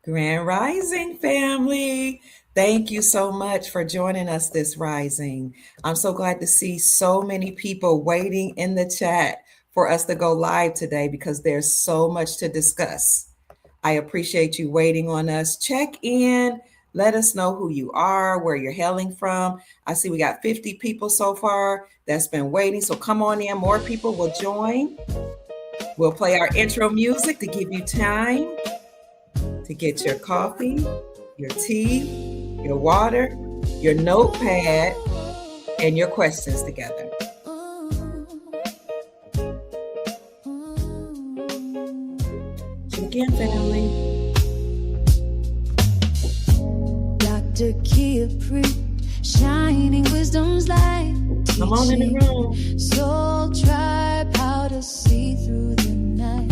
Grand Rising family. Thank you so much for joining us this rising. I'm so glad to see so many people waiting in the chat for us to go live today because there's so much to discuss. I appreciate you waiting on us. Check in. Let us know who you are, where you're hailing from. I see we got 50 people so far that's been waiting. So come on in. More people will join. We'll play our intro music to give you time to get your coffee, your tea, your water, your notepad, and your questions together. Check in, family. Dr. Kia preached shining wisdom's light. Come on in the room. Soul tribe, how to see through the night.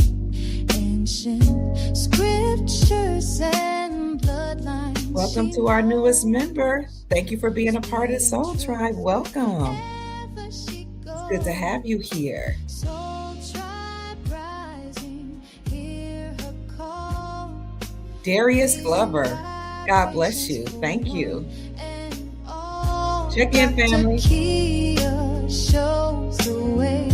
Ancient scriptures and bloodlines. Welcome to our newest member. Thank you for being a part of Soul Tribe. Welcome. It's good to have you here. Darius Glover, God bless you. Thank you. Check in, family. Shows the way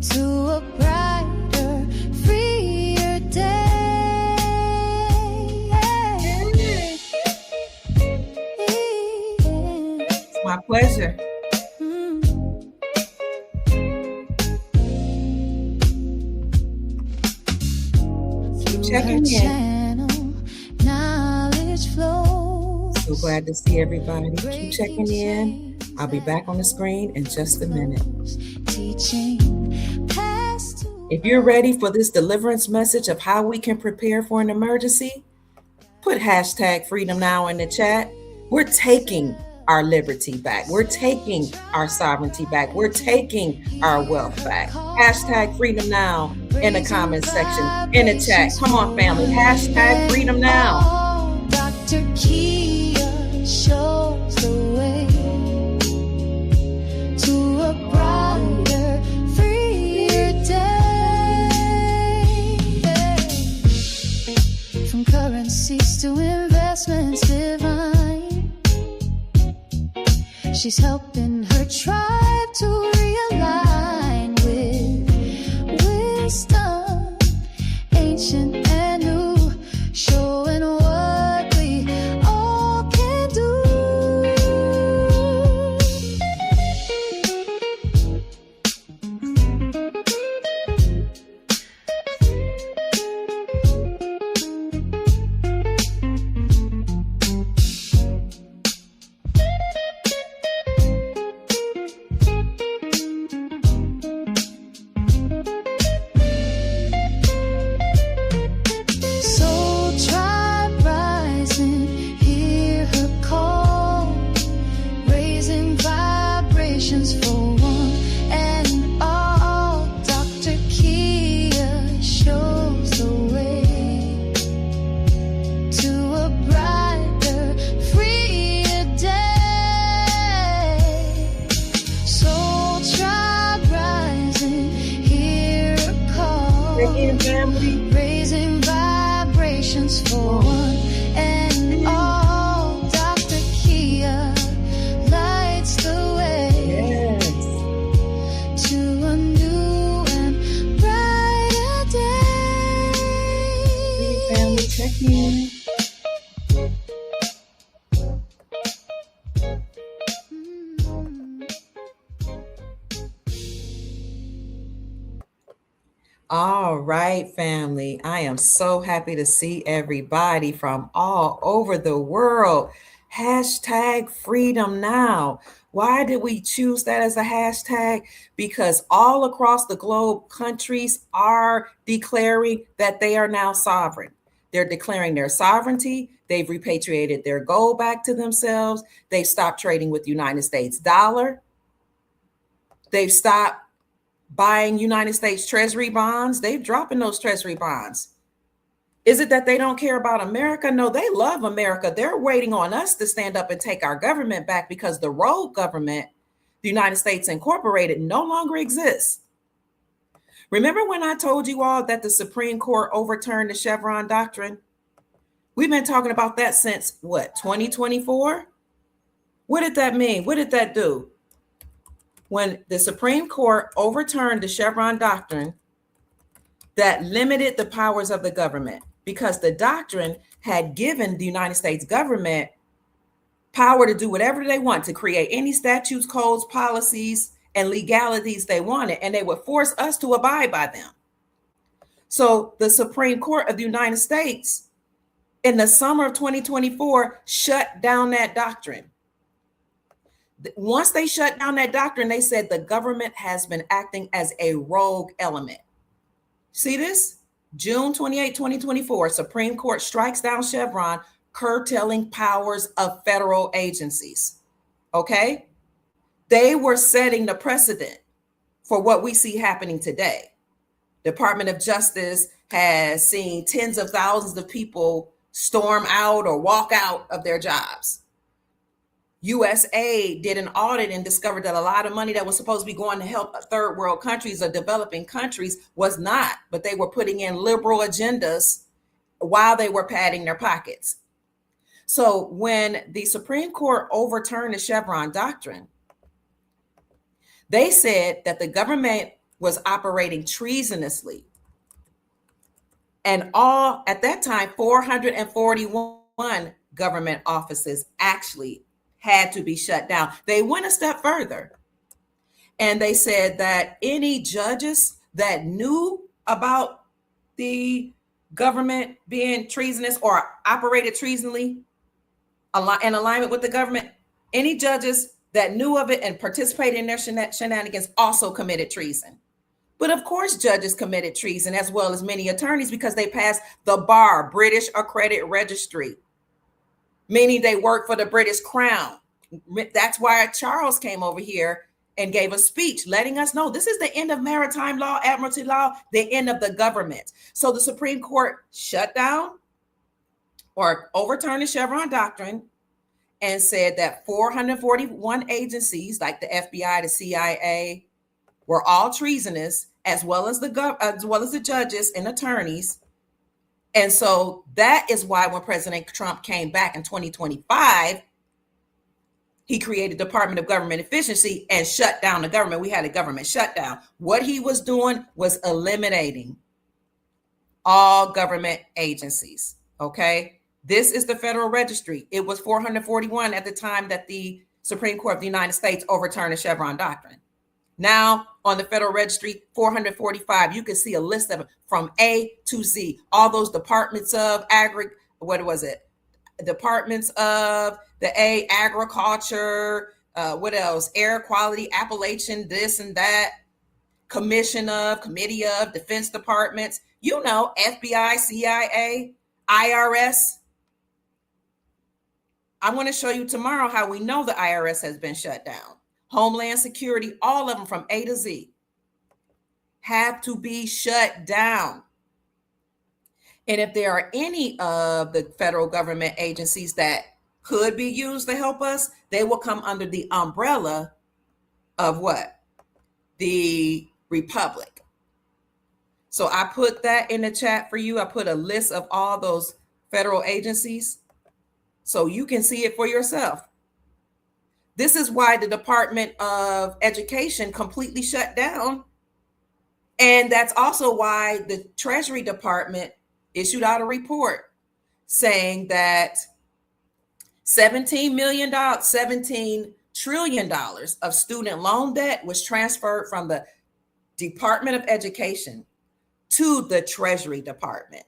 to a brighter, freer day. It's my pleasure. Keep checking in. Knowledge flows. So glad to see everybody. Keep checking in. I'll be back on the screen in just a minute. If you're ready for this deliverance message of how we can prepare for an emergency, put hashtag Freedom Now in the chat. We're taking our liberty back. We're taking our sovereignty back. We're taking our wealth back. Hashtag Freedom Now in the comment section, in the chat. Come on, family. Hashtag Freedom Now. Dr. Kia shows the way to a brighter, freer day. From currencies to investments divine, she's helping her tribe to realign with wisdom, ancient and new, showing what we all can do. Soul tribe rising, hear her call, raising vibrations for one and all. Dr. Kia shows the way to a brighter, freer day. Soul tribe rising, hear her call. Check in, family. Raising vibrations for one and all. Dr. Kia lights the way Yes. to a new and brighter day. Hey, family, check in. All right, family. I am so happy to see everybody from all over the world. Hashtag Freedom Now. Why did we choose that as a hashtag? Because all across the globe, countries are declaring that they are now sovereign. They're declaring their sovereignty. They've repatriated their gold back to themselves. They've stopped trading with the United States dollar. They've stopped buying United States Treasury bonds. They're dropping those Treasury bonds. Is it that they don't care about America? No, they love America. They're waiting on us to stand up and take our government back because the rogue government, the United States Incorporated, no longer exists. Remember when I told you all that the Supreme Court overturned the Chevron doctrine? We've been talking about that since what, 2024? What did that mean? What did that do? When the Supreme Court overturned the Chevron doctrine that limited the powers of the government, because the doctrine had given the United States government power to do whatever they want, to create any statutes, codes, policies, and legalities they wanted, and they would force us to abide by them. So the Supreme Court of the United States in the summer of 2024 shut down that doctrine. Once they shut down that doctrine, they said the government has been acting as a rogue element. See this? June 28, 2024, Supreme Court strikes down Chevron, curtailing powers of federal agencies. Okay? They were setting the precedent for what we see happening today. Department of Justice has seen tens of thousands of people storm out or walk out of their jobs. USA did an audit and discovered that a lot of money that was supposed to be going to help third world countries or developing countries was not, but they were putting in liberal agendas while they were padding their pockets. So when the Supreme Court overturned the Chevron doctrine, they said that the government was operating treasonously. And all, at that time, 441 government offices actually had to be shut down. They went a step further and they said that any judges that knew about the government being treasonous or operated treasonably in alignment with the government, any judges that knew of it and participated in their shenanigans also committed treason. But of course, judges committed treason, as well as many attorneys, because they passed the bar, British Accredited Registry, meaning they work for the British Crown. That's why Charles came over here and gave a speech letting us know this is the end of maritime law, admiralty law, the end of the government. So the Supreme Court shut down or overturned the Chevron doctrine and said that 441 agencies like the FBI, the CIA, were all treasonous, as well as the judges and attorneys. And so that is why when President Trump came back in 2025, he created Department of Government Efficiency and shut down the government. We had a government shutdown. What he was doing was eliminating all government agencies. Okay. This is the Federal Registry. It was 441 at the time that the Supreme Court of the United States overturned the Chevron doctrine. Now on the Federal Registry, 445, you can see a list of them from A to Z, all those departments of departments of the agriculture, what else? Air quality, Appalachian, this and that, committee of, defense departments, FBI, CIA, IRS. I'm going to show you tomorrow how we know the IRS has been shut down. Homeland Security, all of them from A to Z have to be shut down. And if there are any of the federal government agencies that could be used to help us, they will come under the umbrella of what? The Republic. So I put that in the chat for you. I put a list of all those federal agencies so you can see it for yourself. This is why the Department of Education completely shut down. And that's also why the Treasury Department issued out a report saying that $17 trillion of student loan debt was transferred from the Department of Education to the Treasury Department.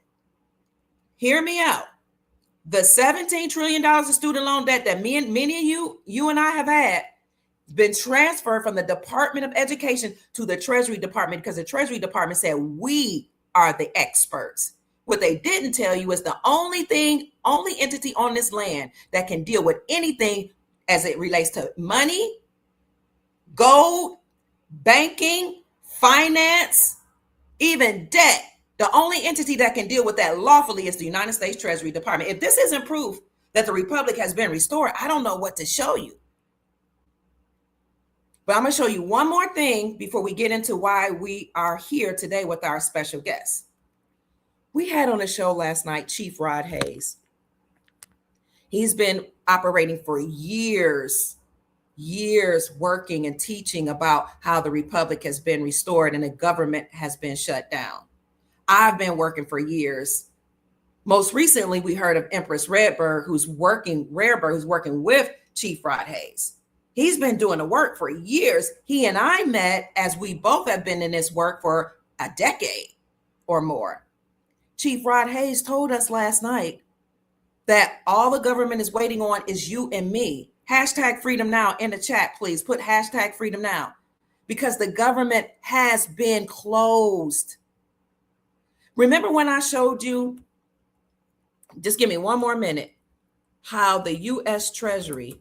Hear me out. The $17 trillion of student loan debt that many of you and I have had been transferred from the Department of Education to the Treasury Department because the Treasury Department said we are the experts. What they didn't tell you is the only entity on this land that can deal with anything as it relates to money, gold, banking, finance, even debt. The only entity that can deal with that lawfully is the United States Treasury Department. If this isn't proof that the Republic has been restored, I don't know what to show you. But I'm going to show you one more thing before we get into why we are here today with our special guest. We had on the show last night Chief Rod Hayes. He's been operating for years working and teaching about how the republic has been restored and the government has been shut down. I've been working for years. Most recently, we heard of Empress Rareberg, who's working with Chief Rod Hayes. He's been doing the work for years. He and I met as we both have been in this work for a decade or more. Chief Rod Hayes told us last night that all the government is waiting on is you and me. Hashtag freedom now in the chat, please. Put hashtag freedom now, because the government has been closed. Remember when I showed you, just give me one more minute, how the U.S. Treasury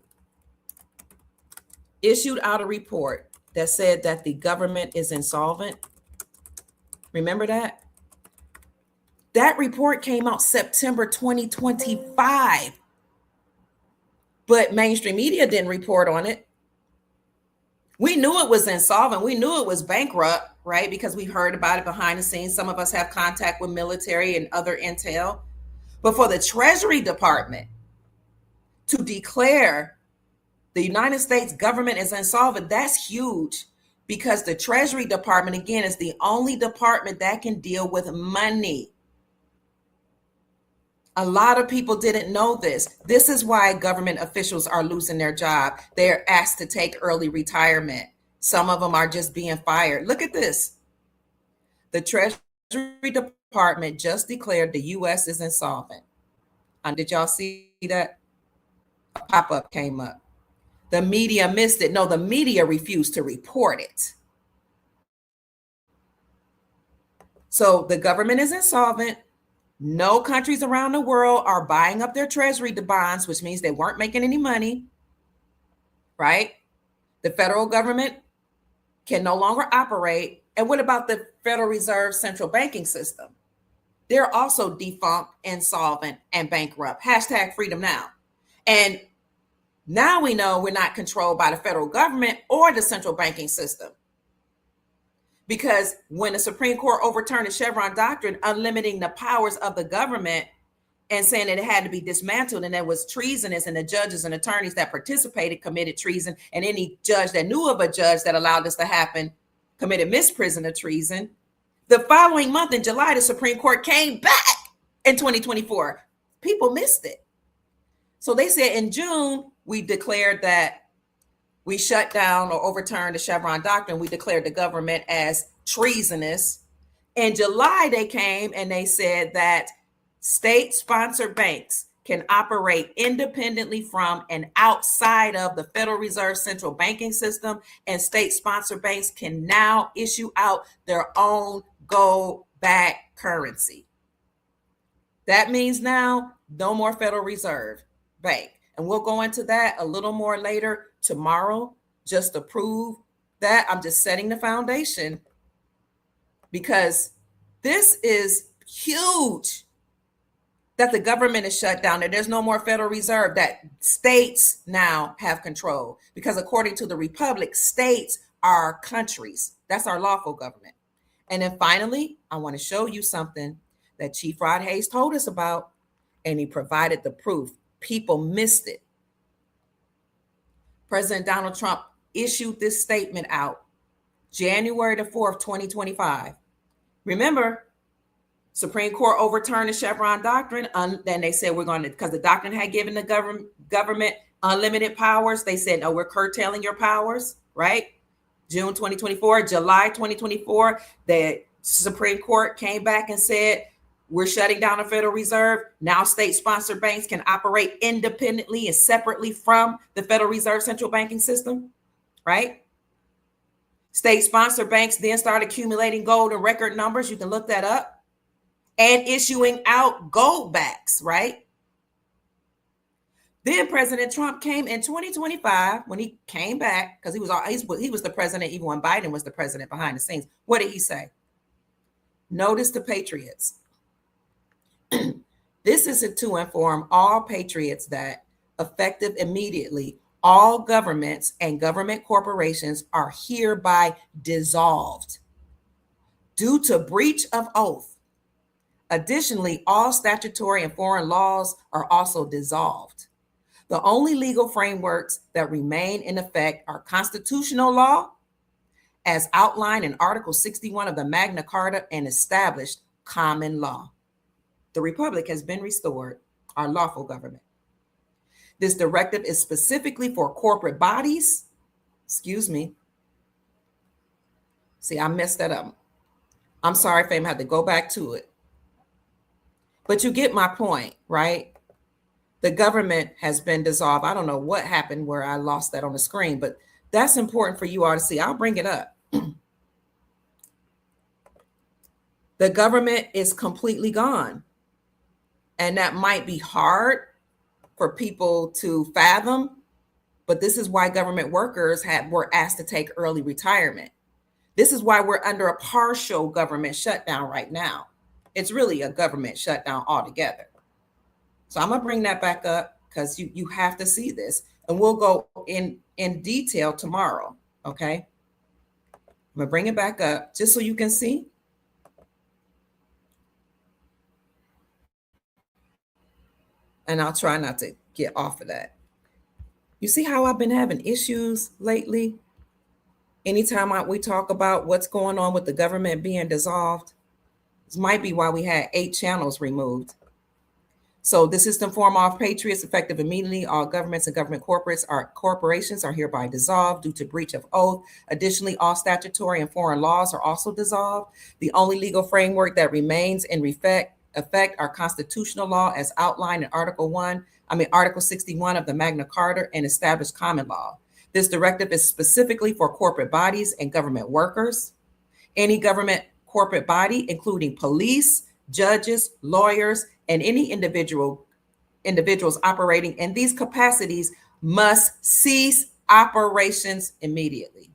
issued out a report that said that the government is insolvent? Remember that? That report came out September 2025. But mainstream media didn't report on it. We knew it was insolvent. We knew it was bankrupt, right? Because we heard about it behind the scenes. Some of us have contact with military and other intel. But for the Treasury Department to declare the United States government is insolvent, that's huge, because the Treasury Department, again, is the only department that can deal with money. A lot of people didn't know this. This is why government officials are losing their job. They're asked to take early retirement. Some of them are just being fired. Look at this. The Treasury Department just declared the U.S. is insolvent. Did y'all see that? A pop-up came up. The media missed it. No, the media refused to report it. So the government is insolvent. No countries around the world are buying up their treasury bonds, which means they weren't making any money, right? The federal government can no longer operate. And what about the Federal Reserve central banking system? They're also defunct, insolvent, and bankrupt. Hashtag freedom now. And now we know we're not controlled by the federal government or the central banking system. Because when the Supreme Court overturned the Chevron doctrine, unlimiting the powers of the government and saying that it had to be dismantled and that was treasonous, and the judges and attorneys that participated committed treason, and any judge that knew of a judge that allowed this to happen committed misprision of treason. The following month in July, the Supreme Court came back in 2024. People missed it. So they said in June, we declared that we shut down or overturned the Chevron doctrine. We declared the government as treasonous. In July, they came and they said that state-sponsored banks can operate independently from and outside of the Federal Reserve central banking system, and state-sponsored banks can now issue out their own gold-backed currency. That means now no more Federal Reserve Bank. And we'll go into that a little more later tomorrow, just to prove that. I'm just setting the foundation, because this is huge, that the government is shut down, that there's no more Federal Reserve, that states now have control. Because according to the Republic, states are countries. That's our lawful government. And then finally, I want to show you something that Chief Rod Hayes told us about, and he provided the proof. People missed it. President Donald Trump issued this statement out January the 4th, 2025. Remember, Supreme Court overturned the Chevron doctrine. Then they said we're going to, because the doctrine had given the government unlimited powers. They said, no, we're curtailing your powers, right? June 2024, July 2024, the Supreme Court came back and said, we're shutting down the Federal Reserve. Now state-sponsored banks can operate independently and separately from the Federal Reserve central banking system, right? State-sponsored banks then start accumulating gold in record numbers. You can look that up. And issuing out gold backs, right? Then President Trump came in 2025, when he came back, because he was the president even when Biden was the president behind the scenes. What did he say? Notice the patriots. This is to inform all patriots that effective immediately, All governments and government corporations are hereby dissolved due to breach of oath. Additionally, all statutory and foreign laws are also dissolved. The only legal frameworks that remain in effect are constitutional law, as outlined in Article 61 of the Magna Carta, and established common law. The Republic has been restored, our lawful government. This directive is specifically for corporate bodies. Excuse me. See, I messed that up. I'm sorry, fam, I had to go back to it. But you get my point, right? The government has been dissolved. I don't know what happened where I lost that on the screen, but that's important for you all to see. I'll bring it up. The government is completely gone. And that might be hard for people to fathom, but this is why government workers were asked to take early retirement. This is why we're under a partial government shutdown right now. It's really a government shutdown altogether. So I'm gonna bring that back up because you have to see this, and we'll go in detail tomorrow. Okay, I'm gonna bring it back up just so you can see. And I'll try not to get off of that. You see how I've been having issues lately? Anytime we talk about what's going on with the government being dissolved, this might be why we had 8 channels removed. So the system form off patriots effective immediately. All governments and government corporations are hereby dissolved due to breach of oath. Additionally, all statutory and foreign laws are also dissolved. The only legal framework that remains in effect are constitutional law as outlined in Article 61 of the Magna Carta, and established common law. This directive is specifically for corporate bodies and government workers. Any government corporate body, including police, judges, lawyers, and any individuals operating in these capacities, must cease operations immediately.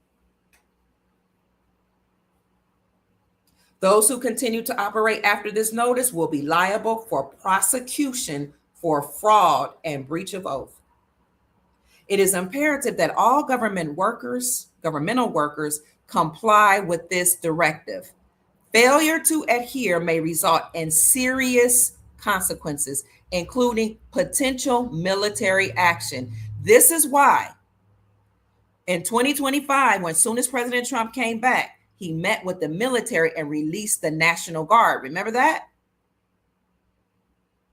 Those who continue to operate after this notice will be liable for prosecution for fraud and breach of oath. It is imperative that all governmental workers, comply with this directive. Failure to adhere may result in serious consequences, including potential military action. This is why in 2025, when soon as President Trump came back, he met with the military and released the National Guard. Remember that?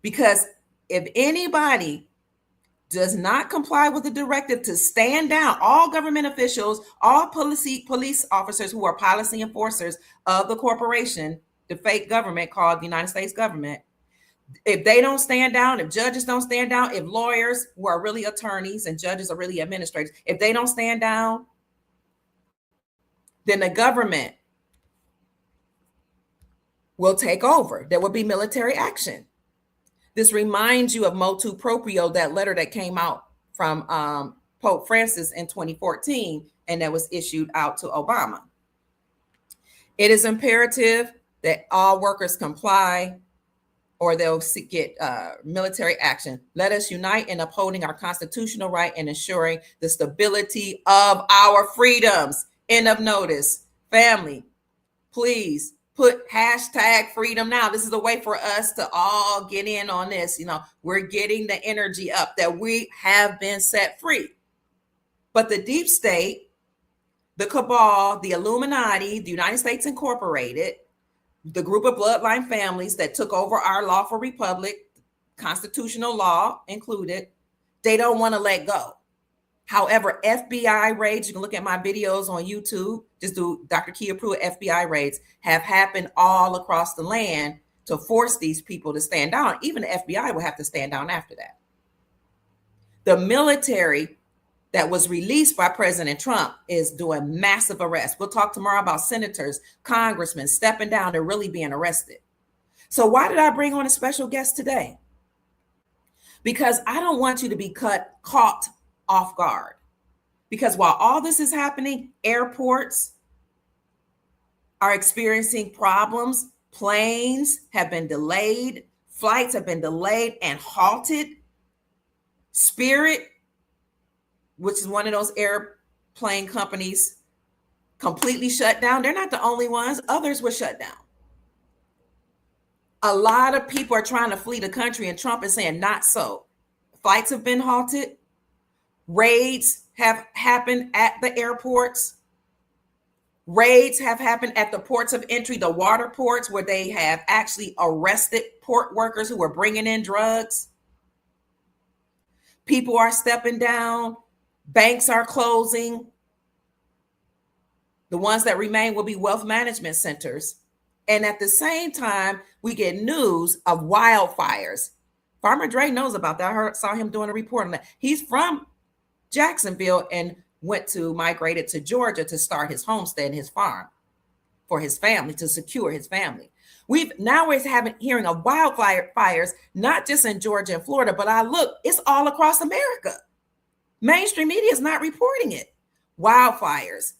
Because if anybody does not comply with the directive to stand down, all government officials, all police officers who are policy enforcers of the corporation, the fake government called the United States government, if they don't stand down, if judges don't stand down, if lawyers who are really attorneys and judges are really administrators, if they don't stand down, then the government will take over. There will be military action. This reminds you of motu proprio, that letter that came out from Pope Francis in 2014, and that was issued out to Obama. It is imperative that all workers comply or they'll get military action. Let us unite in upholding our constitutional right and ensuring the stability of our freedoms. End of notice. Family, please put hashtag freedom now. This is a way for us to all get in on this. We're getting the energy up that we have been set free. But the deep state, the cabal, the Illuminati, the United States Incorporated, the group of bloodline families that took over our lawful republic, constitutional law included, they don't want to let go. However, FBI raids, you can look at my videos on YouTube, just do Dr. Kia Pruitt FBI raids, have happened all across the land to force these people to stand down. Even the FBI will have to stand down after that. The military that was released by President Trump is doing massive arrests. We'll talk tomorrow about senators, congressmen stepping down. They're really being arrested. So why did I bring on a special guest today? Because I don't want you to be caught off guard. Because while all this is happening, airports are experiencing problems. Planes have been delayed. Flights have been delayed and halted. Spirit which is one of those airplane companies, completely shut down. They're not the only ones. Others were shut down. A lot of people are trying to flee the country, and Trump is saying not so. Flights have been halted. Raids have happened at the airports. Raids have happened at the ports of entry, the water ports, where they have actually arrested port workers who were bringing in drugs. People are stepping down. Banks are closing. The ones that remain will be wealth management centers. And at the same time, we get news of wildfires. Farmer Dre knows about that. I saw him doing a report on that. He's from Jacksonville and migrated to Georgia to start his homestead and his farm for his family, to secure his family. We're hearing of wildfires, not just in Georgia and Florida, but it's all across America. Mainstream media is not reporting it. Wildfires,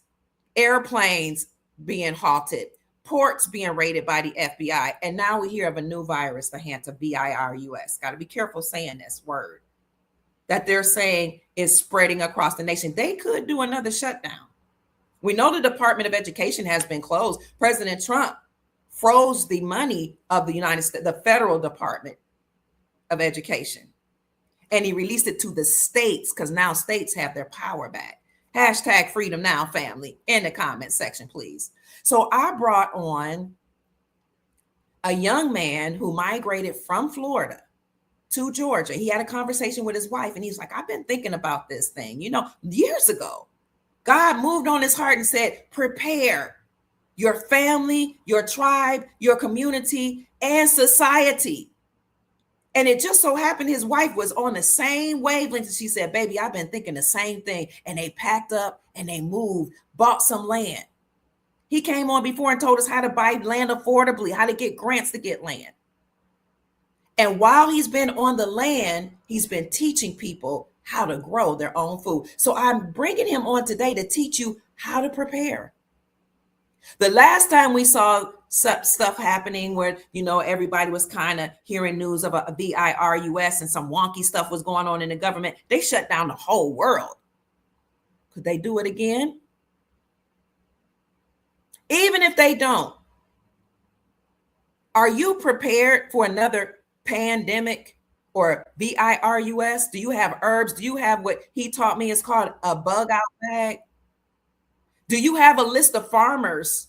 airplanes being halted, ports being raided by the FBI, and now we hear of a new virus, the hantavirus. Got to be careful saying this word, that they're saying is spreading across the nation. They could do another shutdown. We know the Department of Education has been closed. President Trump froze the money of the United States, the federal Department of Education, and he released it to the states because now states have their power back. Hashtag freedom now, family, in the comment section, please. So I brought on a young man who migrated from Florida to Georgia. He had a conversation with his wife, and he's like, I've been thinking about this thing. Years ago, God moved on his heart and said, prepare your family, your tribe, your community, and society. And it just so happened his wife was on the same wavelength. And she said, baby, I've been thinking the same thing. And they packed up and they moved, bought some land. He came on before and told us how to buy land affordably, how to get grants to get land. And while he's been on the land, he's been teaching people how to grow their own food. So I'm bringing him on today to teach you how to prepare. The last time we saw stuff happening where, everybody was kind of hearing news of a virus and some wonky stuff was going on in the government, they shut down the whole world. Could they do it again? Even if they don't, are you prepared for another pandemic or virus? Do you have herbs? Do you have what he taught me is called a bug out bag? Do you have a list of farmers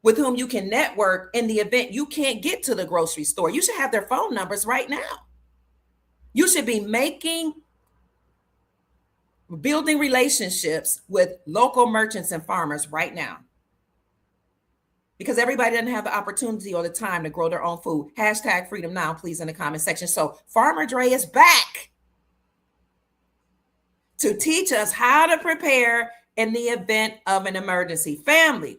with whom you can network in the event you can't get to the grocery store? You should have their phone numbers right now. You should be building relationships with local merchants and farmers right now, because everybody doesn't have the opportunity or the time to grow their own food. Hashtag freedom now, please, in the comment section. So Farmer Dre is back to teach us how to prepare in the event of an emergency. Family,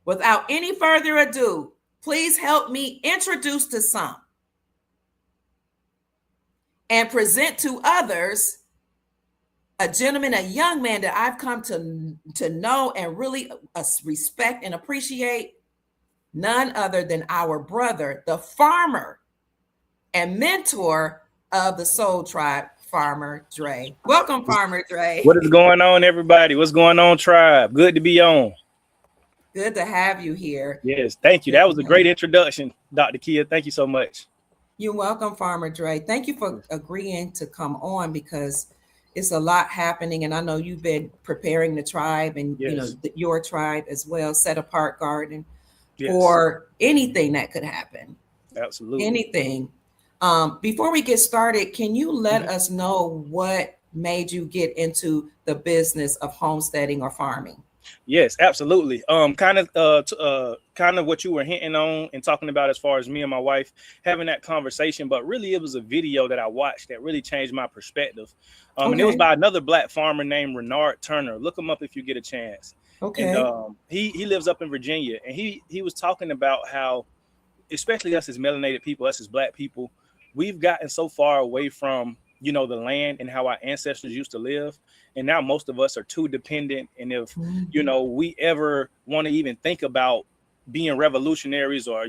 without any further ado, please help me introduce to some and present to others a gentleman, a young man that I've come to know and really respect and appreciate, none other than our brother, the farmer and mentor of the Soul Tribe, Farmer Dre. Welcome, Farmer Dre. What is going on, everybody? What's going on, Tribe? Good to be on. Good to have you here. Yes, thank you. That was a great introduction, Dr. Kia. Thank you so much. You're welcome, Farmer Dre. Thank you for agreeing to come on, because it's a lot happening, and I know you've been preparing the tribe and yes. Your tribe as well, set apart garden for anything that could happen. Absolutely. Anything. Before we get started, can you let us know what made you get into the business of homesteading or farming? Yes, absolutely. Kind of what you were hinting on and talking about as far as me and my wife having that conversation, but really it was a video that I watched that really changed my perspective. And it was by another Black farmer named Renard Turner. Look him up if you get a chance. Okay. And he lives up in Virginia, and he was talking about how, especially us as melanated people, us as Black people, we've gotten so far away from the land and how our ancestors used to live. And now most of us are too dependent. And if, we ever want to even think about, being revolutionaries or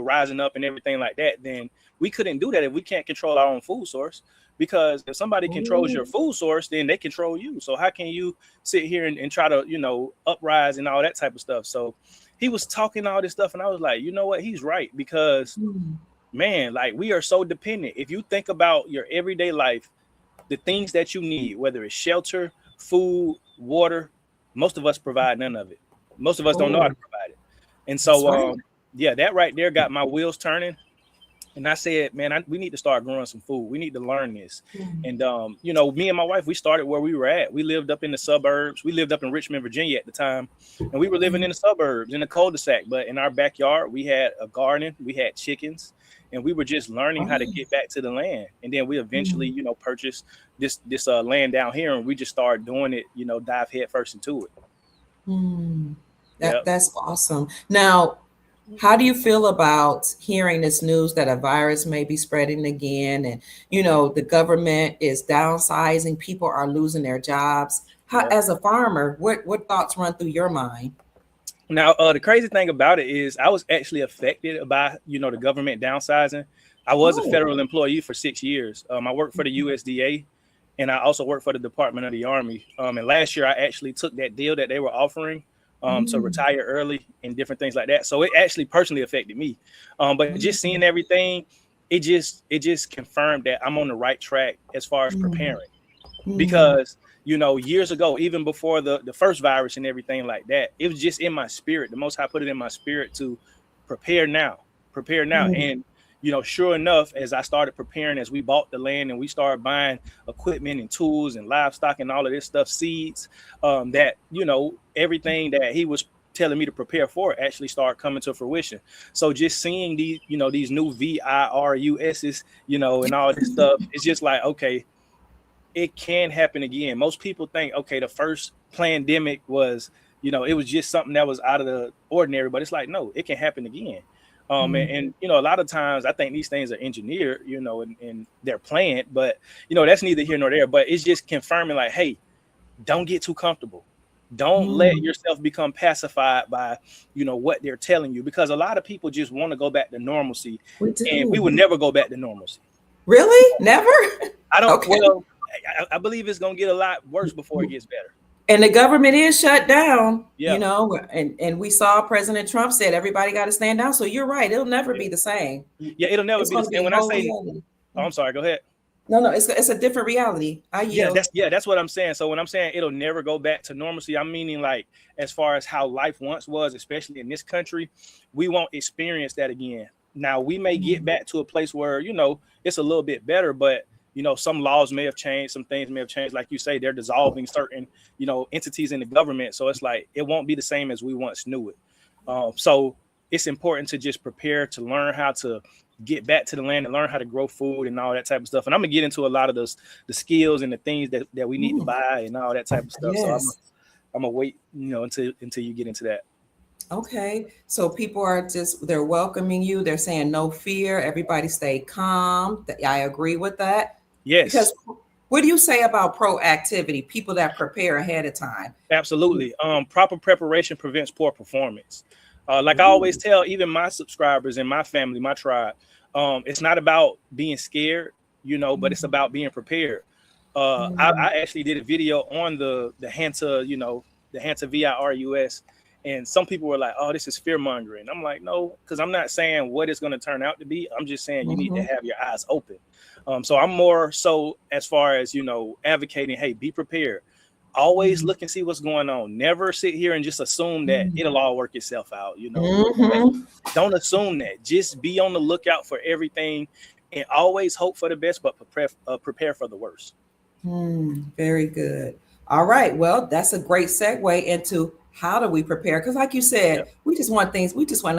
rising up and everything like that, then we couldn't do that if we can't control our own food source. Because if somebody controls your Ooh. food source, then they control you. So how can you sit here and try to uprise and all that type of stuff? So he was talking all this stuff, and I was like, you know what, he's right. Because Mm. man, like, we are so dependent. If you think about your everyday life, the things that you need, whether it's shelter, food, water, most of us provide none of it. Most of us don't know how Oh, to provide it. And that's so, right. yeah, that right there got my wheels turning. And I said, man, we need to start growing some food. We need to learn this. Mm. And, me and my wife, we started where we were at. We lived up in the suburbs. We lived up in Richmond, Virginia at the time. And we were living in the suburbs in a cul-de-sac. But in our backyard, we had a garden. We had chickens. And we were just learning how to Oh. get back to the land. And then we eventually, Mm. purchased this land down here. And we just started doing it, dive head first into it. Mm. Yeah. That's awesome. Now, how do you feel about hearing this news that a virus may be spreading again, and the government is downsizing, people are losing their jobs? How, Yeah. as a farmer, what thoughts run through your mind? Now, the crazy thing about it is I was actually affected by, the government downsizing. I was a Oh. federal employee for 6 years. I worked for the USDA, and I also worked for the Department of the Army. And last year, I actually took that deal that they were offering to Mm. retire early and different things like that. So it actually personally affected me. But just seeing Mm. everything, it just confirmed that I'm on the right track as far as Mm. preparing. Mm. Because years ago, even before the first virus and everything like that, it was just in my spirit. The Most High put it in my spirit to prepare now, prepare now. Mm. And sure enough, as I started preparing, as we bought the land and we started buying equipment and tools and livestock and all of this stuff, seeds, that everything that he was telling me to prepare for actually started coming to fruition. So just seeing these new VIRUSs, and all this stuff, it's just like, okay, it can happen again. Most people think, okay, the first pandemic was, it was just something that was out of the ordinary, but it's like, no, it can happen again. Mm. And a lot of times I think these things are engineered, and they're planned, but that's neither here nor there. But it's just confirming, like, hey, don't get too comfortable. Don't let Mm. yourself become pacified by, what they're telling you, because a lot of people just want to go back to normalcy, We and we do. will never go back to normalcy. Really? Never? I don't. Okay. Well, I believe it's gonna get a lot worse before it gets better. And the government is shut down, Yeah, and we saw President Trump said everybody got to stand down. So you're right, it'll never yeah, be the same. yeah. It'll never It's be the going to same. be When I whole say, reality. oh, I'm sorry. Go ahead. No, no, it's a different reality. I Yeah, yield. that's what I'm saying. So when I'm saying it'll never go back to normalcy, I'm meaning, like, as far as how life once was, especially in this country, we won't experience that again. Now we may get Mm. back to a place where it's a little bit better, but some laws may have changed, some things may have changed. Like you say, they're dissolving certain entities in the government, so it's like it won't be the same as we once knew it. So it's important to just prepare to learn how to get back to the land and learn how to grow food and all that type of stuff. And I'm gonna get into a lot of the skills and the things that we need to Mm. buy and all that type of stuff. So I'm Yes. I'm gonna wait, until you get into that. Okay. So people are they're welcoming you. They're saying no fear. Everybody stay calm. I agree with that. Yes, Because what do you say about proactivity? People that prepare ahead of time. absolutely. Proper preparation prevents poor performance. Like I always Ooh. tell even my subscribers and my family, my tribe, it's not about being scared, but it's Mm. about being prepared. Mm. I actually did a video on the Hanta, the Hanta VIRUS, and some people were like, "Oh, this is fear mongering." I'm like, no, because I'm not saying what it's going to turn out to be. I'm just saying you need to Mhm. have your eyes open. So I'm more so as far as advocating, hey, be prepared. Always Mm. look and see what's going on. Never sit here and just assume that Mm. it'll all work itself out. Mhm. Don't assume that. Just be on the lookout for everything, and always hope for the best, but prepare for the worst. Very good. All right. Well, that's a great segue into how do we prepare? Because, like you said, Yep, we just want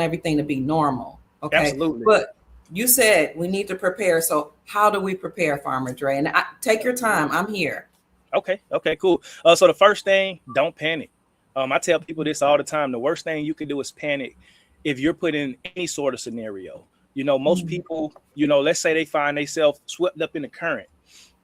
everything to be normal. Okay. absolutely. But you said we need to prepare. So, how do we prepare, Farmer Dre? And take your time. I'm here. Okay, cool. So the first thing, don't panic. I tell people this all the time. The worst thing you can do is panic if you're put in any sort of scenario. Most Mm. people, let's say they find themselves swept up in the current.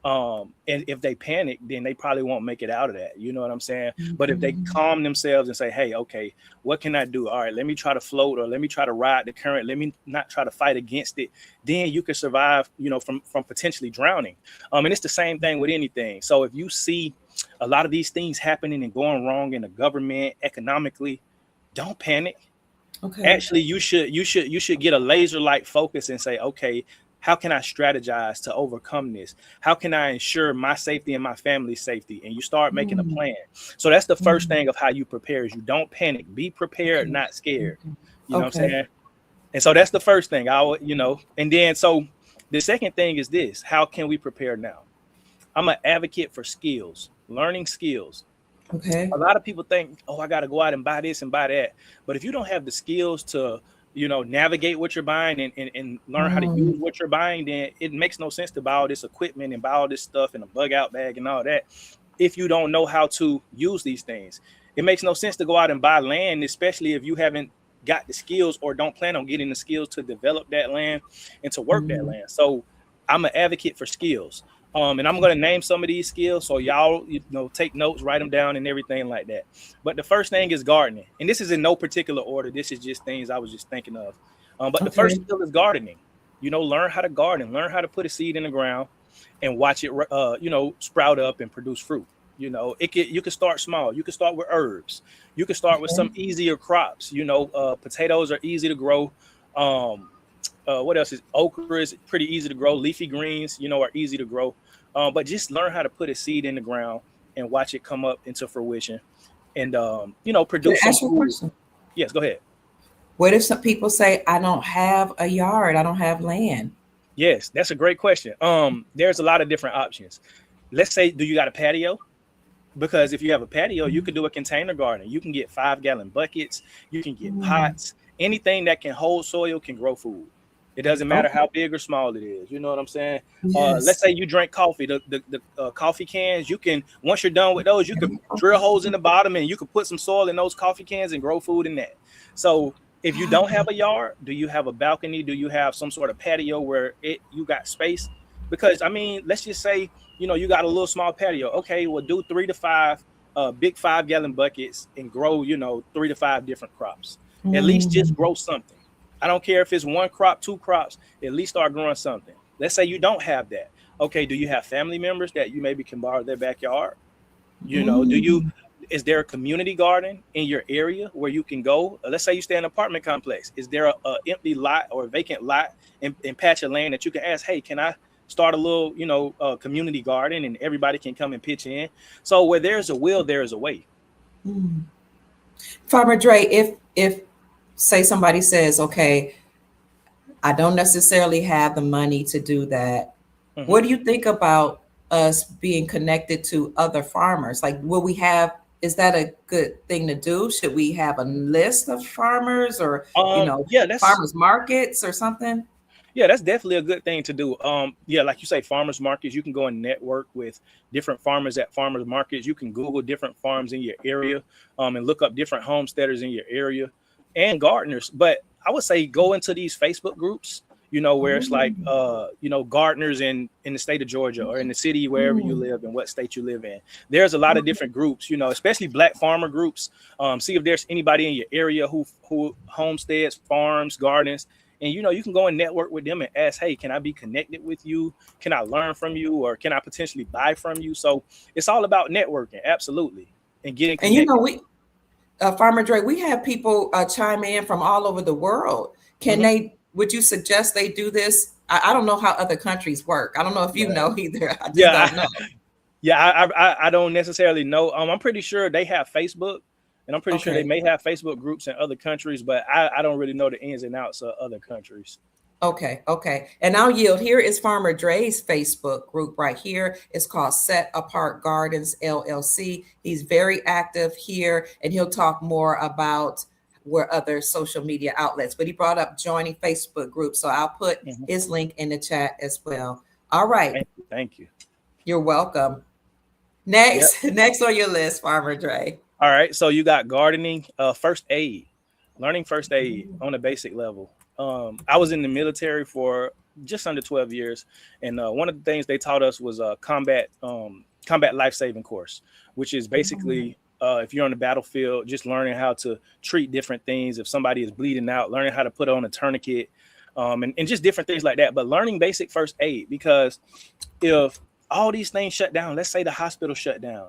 And if they panic, then they probably won't make it out of that. You know what I'm saying? But if they Mhm. calm themselves and say, hey, okay, what can I do? All right, let me try to float, or let me try to ride the current. Let me not try to fight against it. Then you can survive, from potentially drowning. And it's the same thing with anything. So if you see a lot of these things happening and going wrong in the government, economically, don't panic. Okay. Actually, you should get a laser like focus and say, okay, how can I strategize to overcome this? How can I ensure my safety and my family's safety? And you start making a Mm, plan. So that's the first mm, thing of how you prepare, is you don't panic. Be prepared, okay. not scared. Okay. You know what I'm Okay. saying? And so that's the first thing. And then so the second thing is this: how can we prepare now? I'm an advocate for skills, learning skills. Okay. A lot of people think, oh, I got to go out and buy this and buy that. But if you don't have the skills to, navigate what you're buying, and learn how to use Mm, what you're buying, then it makes no sense to buy all this equipment and buy all this stuff in a bug out bag and all that if you don't know how to use these things. It makes no sense to go out and buy land, especially if you haven't got the skills or don't plan on getting the skills to develop that land and to work that mm, land. So I'm an advocate for skills. And I'm going to name some of these skills, so y'all, take notes, write them down, and everything like that. But the first thing is gardening, and this is in no particular order. This is just things I was just thinking of. But the first okay. skill is gardening. Learn how to garden, learn how to put a seed in the ground, and watch it, sprout up and produce fruit. You can start small. You can start with herbs. You can start with some Okay. easier crops. Potatoes are easy to grow. Um, what else is okra is pretty easy to grow. Leafy greens, are easy to grow. But just learn how to put a seed in the ground and watch it come up into fruition, and Can produce I some ask you a food. question? Yes, go ahead. What if some people say, I don't have a yard, I don't have land? Yes, that's a great question. There's a lot of different options. Let's say, do you got a patio? Because if you have a patio, you could do a container garden. You can get 5-gallon buckets. You can get Mm, pots. Anything that can hold soil can grow food. It doesn't matter okay. how big or small it is. You know what I'm saying? Let's Yes. say you drink coffee. The coffee cans, you can, once you're done with those, you could drill holes in the bottom and you could put some soil in those coffee cans and grow food in that. So if you don't have a yard, do you have a balcony? Do you have some sort of patio where you got space? Because I mean, let's just say, you got a little small patio. Okay, well, do 3 to 5 big 5-gallon buckets and grow, 3 to 5 different crops. At least just Mm, grow something. I don't care if it's one crop, two crops, at least start growing something. Let's say you don't have that. Okay, do you have family members that you maybe can borrow their backyard? Do you, mm, is there a community garden in your area where you can go? Let's say you stay in an apartment complex. Is there a empty lot or a vacant lot and patch of land that you can ask, hey, can I start a little, community garden, and everybody can come and pitch in? So where there's a will, there is a way. mm. Farmer Dre, if say somebody says, okay, I don't necessarily have the money to do that. Hmm. What do you think about us being connected to other farmers? Like, will we have, is that a good thing to do? Should we have a list of farmers or, Yeah, that's farmers markets or something? Yeah, that's definitely a good thing to do. Yeah, like you say, farmers markets. You can go and network with different farmers at farmers markets. You can Google different farms in your area, and look up different homesteaders in your area and gardeners. But I would say go into these Facebook groups. Where it's like, Oh, gardeners in the state of Georgia or in the city wherever you mm, live and what state you live in. There's a lot of okay. different groups. Especially Black farmer groups. See if there's anybody in your area who homesteads, farms, gardens, and you can go and network with them and ask, hey, can I be connected with you? Can I learn from you, or can I potentially buy from you? So it's all about networking, absolutely, and getting And connected. Farmer Dre, we have people chime in from all over the world. Hmm. Would you suggest they do this? I don't know how other countries work. I don't know if you Right. know either. I just Yeah. don't know. Yeah, I don't necessarily know. I'm pretty sure they have Facebook, and I'm pretty sure they Okay. may have Facebook groups in other countries, but I don't really know the ins and outs of other countries. Okay, okay. And I'll yield. Here is Farmer Dre's Facebook group right here. It's called Set Apart Gardens LLC. He's very active here, and he'll talk more about where other social media outlets. But he brought up joining Facebook group, so I'll put Mhm. his link in the chat as well. All right, Thank you. Thank you. you're welcome. Yep. Next, next on your list, Farmer Dre. All right. So you got gardening, first aid, learning first aid on a basic level. I was in the military for just under 12 years. And one of the things they taught us was a combat life-saving course, which is basically if you're on the battlefield, just learning how to treat different things. If somebody is bleeding out, learning how to put on a tourniquet, and just different things like that. But learning basic first aid, because if all these things shut down, let's say the hospital shut down,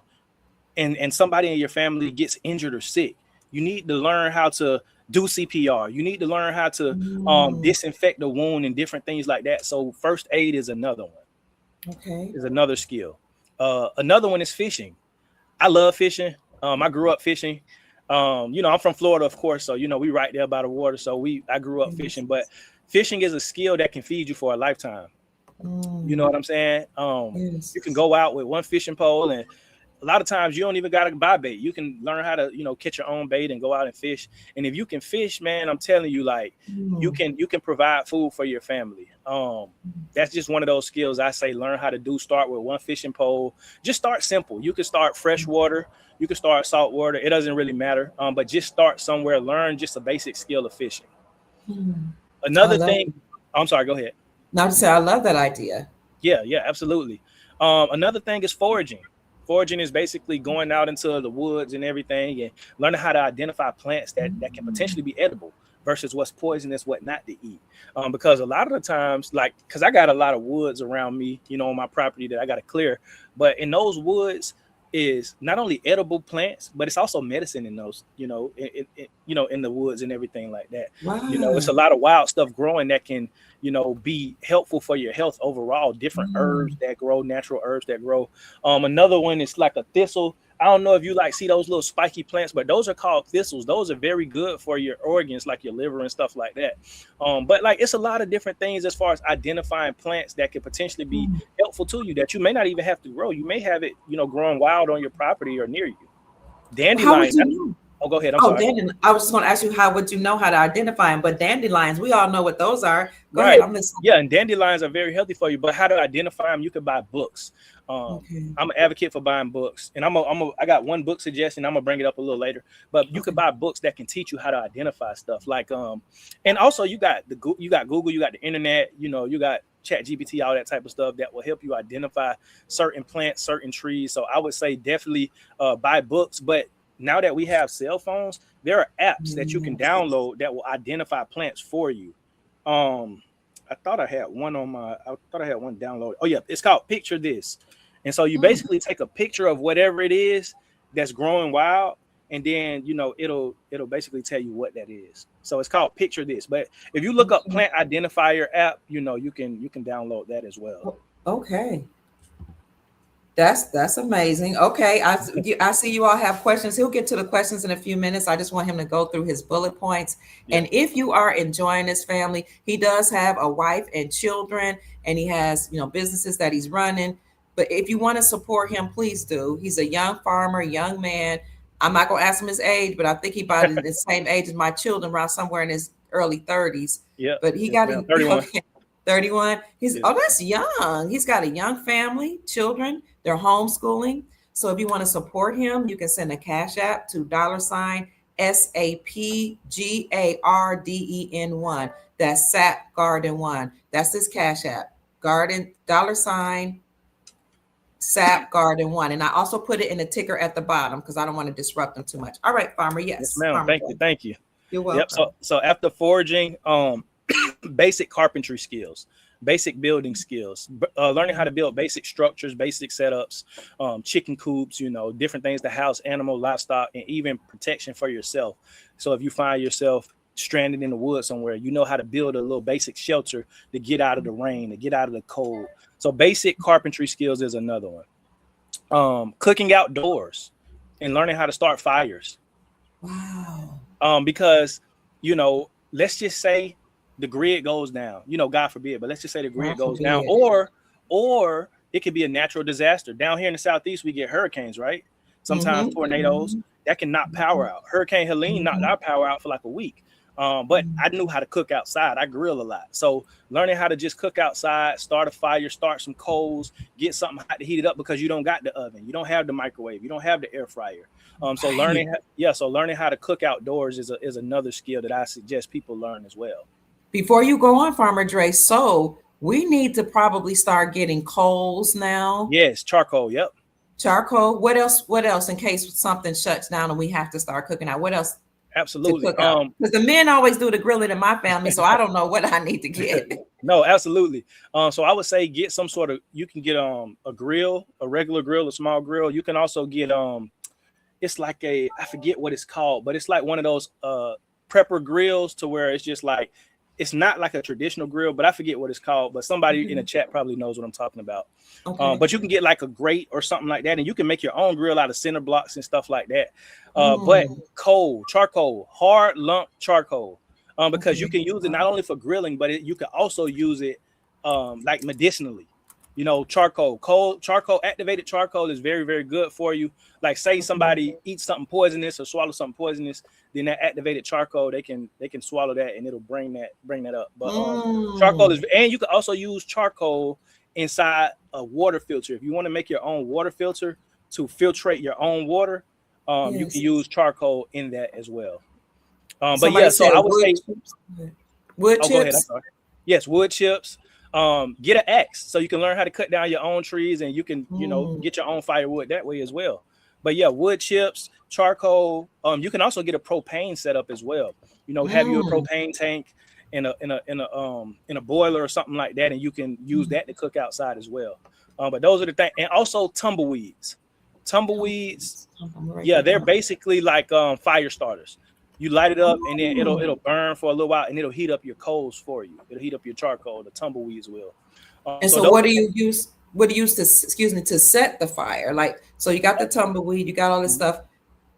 and somebody in your family gets injured or sick, you need to learn how to do CPR. You need to learn how to disinfect the wound and different things like that. So first aid is another one. Okay. Is another skill. Another one is fishing. I love fishing. I grew up fishing. I'm from Florida, of course, so we right there by the water. So I grew up fishing, but fishing is a skill that can feed you for a lifetime. You know what I'm saying? You can go out with one fishing pole, and a lot of times you don't even got to buy bait. You can learn how to, catch your own bait and go out and fish. And if you can fish, man, I'm telling you, like you can provide food for your family. That's just one of those skills I say learn how to do. Start with one fishing pole. Just start simple. You can start freshwater. You can start saltwater. It doesn't really matter. But just start somewhere. Learn just a basic skill of fishing. Another thing. I'm sorry. Go ahead. Now to say, I love that idea. Yeah, absolutely. Another thing is foraging. Foraging is basically going out into the woods and everything and learning how to identify plants that can potentially be edible versus what's poisonous, what not to eat. Because a lot of the times, because I got a lot of woods around me, on my property that I got to clear. But in those woods is not only edible plants, but it's also medicine in those, in the woods and everything like that. Wow. It's a lot of wild stuff growing that can, be helpful for your health overall. Different herbs that grow, natural herbs that grow. Another one is like a thistle. I don't know if you see those little spiky plants, but those are called thistles. Those are very good for your organs, like your liver and stuff like that. But it's a lot of different things as far as identifying plants that could potentially be helpful to you that you may not even have to grow. You may have it, growing wild on your property or near you. Dandelions. Oh, go ahead. I'm sorry. I was just going to ask you, how would you know how to identify them? But dandelions, we all know what those are. Go ahead. I'm listening. Yeah, and dandelions are very healthy for you. But how to identify them? You can buy books. I'm an advocate for buying books, and I got one book suggestion. I'm gonna bring it up a little later. But you can buy books that can teach you how to identify stuff. And also you got Google, you got the internet. You got ChatGPT, all that type of stuff that will help you identify certain plants, certain trees. So I would say definitely buy books. But now that we have cell phones, there are apps that you can download that will identify plants for you. I thought I had one downloaded. Oh yeah, it's called Picture This. And so you basically take a picture of whatever it is that's growing wild, and then it'll basically tell you what that is. So it's called Picture This. But if you look up Plant Identifier app, you can download that as well. Okay. That's amazing. Okay, I see you all have questions. He'll get to the questions in a few minutes. I just want him to go through his bullet points. Yeah. And if you are enjoying this family, he does have a wife and children, and he has businesses that he's running. But if you want to support him, please do. He's a young farmer, young man. I'm not going to ask him his age, but I think he about the same age as my children, around somewhere in his early 30s. Yeah. But he got 31. Okay, 31. That's young. He's got a young family, children. They're homeschooling. So if you want to support him, you can send a cash app to $SAPGARDEN1. That's SAP Garden 1. That's his cash app. Garden $SAP Garden 1. And I also put it in the ticker at the bottom because I don't want to disrupt them too much. All right, Farmer. Yes, ma'am. Farmer, Thank you. You're welcome. Yep. So after foraging, basic carpentry skills, basic building skills, learning how to build basic structures, basic setups, chicken coops, different things to house animal, livestock, and even protection for yourself. So if you find yourself stranded in the woods somewhere, you know how to build a little basic shelter to get out of the rain, to get out of the cold. So basic carpentry skills is another one. Cooking outdoors and learning how to start fires. Wow. Because, let's just say the grid goes down, God forbid, but let's just say the grid goes down, or it could be a natural disaster. Down here in the Southeast, we get hurricanes, right? Sometimes tornadoes that can knock power out. Hurricane Helene knocked our power out for like a week. But I knew how to cook outside. I grill a lot. So learning how to just cook outside, start a fire, start some coals, get something hot to heat it up, because you don't got the oven. You don't have the microwave. You don't have the air fryer. So learning how to cook outdoors is another skill that I suggest people learn as well. Before you go on, Farmer Dre, so We need to probably start getting coals now. Yes, charcoal. Yep, Charcoal. What else? What else in case something shuts down and we have to start cooking out? What else to absolutely. cook out? Because the men always do the grilling in my family, so I don't know what I need to get. No, absolutely. So I would say get some sort of. You can get a grill, a regular grill, a small grill. You can also get it's like I forget what it's called, but it's like one of those prepper grills to where it's just like it's not like a traditional grill, but I forget what it's called. But somebody in the chat probably knows what I'm talking about. Okay. But you can get like a grate or something like that, and you can make your own grill out of cinder blocks and stuff like that. But charcoal, hard lump charcoal, because you can use it not only for grilling, but you can also use it like medicinally. You know, charcoal, activated charcoal is very, very good for you. Like say somebody eats something poisonous or swallow something poisonous, then that activated charcoal, they can swallow that and it'll bring that up. But charcoal is, and you can also use charcoal inside a water filter. If you want to make your own water filter to filtrate your own water, you can use charcoal in that as well. But yeah, so I would say wood chips. Go ahead, I'm sorry. Yes, wood chips. Get an axe so you can learn how to cut down your own trees, and you can get your own firewood that way as well. But yeah, wood chips, charcoal. You can also get a propane setup as well. You know, have your propane tank in a boiler or something like that, and you can use that to cook outside as well. But those are the things, and also tumbleweeds. Yeah, they're basically like fire starters. You light it up and then it'll burn for a little while and it'll heat up your coals for you. It'll heat up your charcoal. The tumbleweeds will. And so what do you use? What do you use to to set the fire? Like, so you got the tumbleweed, you got all this stuff.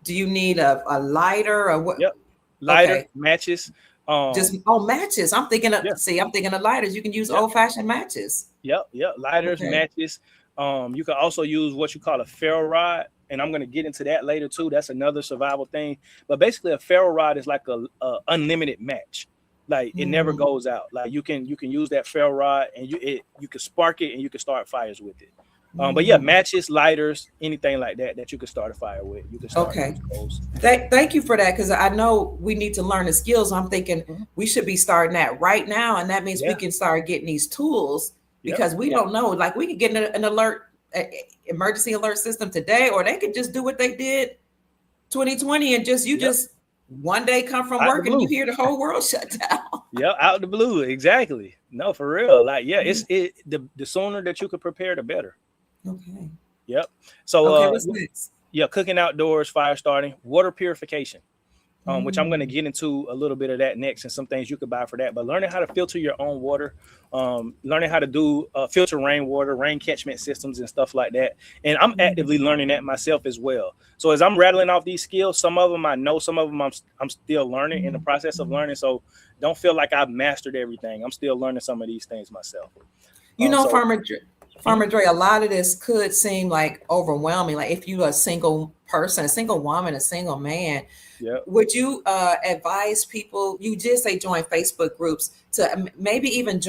Do you need a lighter or what? Yep, lighter, matches. Matches. I'm thinking of I'm thinking of lighters. You can use old-fashioned matches. Yep, lighters, matches. You can also use what you call a ferro rod. And I'm going to get into that later too. That's another survival thing. But basically, a ferro rod is like a unlimited match. Like it never goes out. Like you can use that ferro rod and you can spark it and you can start fires with it. But yeah, matches, lighters, anything like that you can start a fire with. You can start. Okay. Thank you for that, because I know we need to learn the skills. I'm thinking we should be starting that right now, and that means we can start getting these tools because we don't know. Like we could get an alert. Emergency alert system today, or they could just do what they did 2020 and just one day come from work and you hear the whole world shut down. Out of the blue. Exactly. No, for real. Like the sooner that you could prepare, the better. Okay. Yep. So what's next? Cooking outdoors, fire starting, water purification. Which I'm going to get into a little bit of that next and some things you could buy for that. But learning how to filter your own water, learning how to do filter rainwater, rain catchment systems and stuff like that. And I'm actively learning that myself as well. So as I'm rattling off these skills, some of them I know, some of them I'm still learning in the process of learning. So don't feel like I've mastered everything. I'm still learning some of these things myself. Farmer Dre, a lot of this could seem like overwhelming. Like if you're a single person, a single woman, a single man, would you advise people, you just say join Facebook groups, to maybe even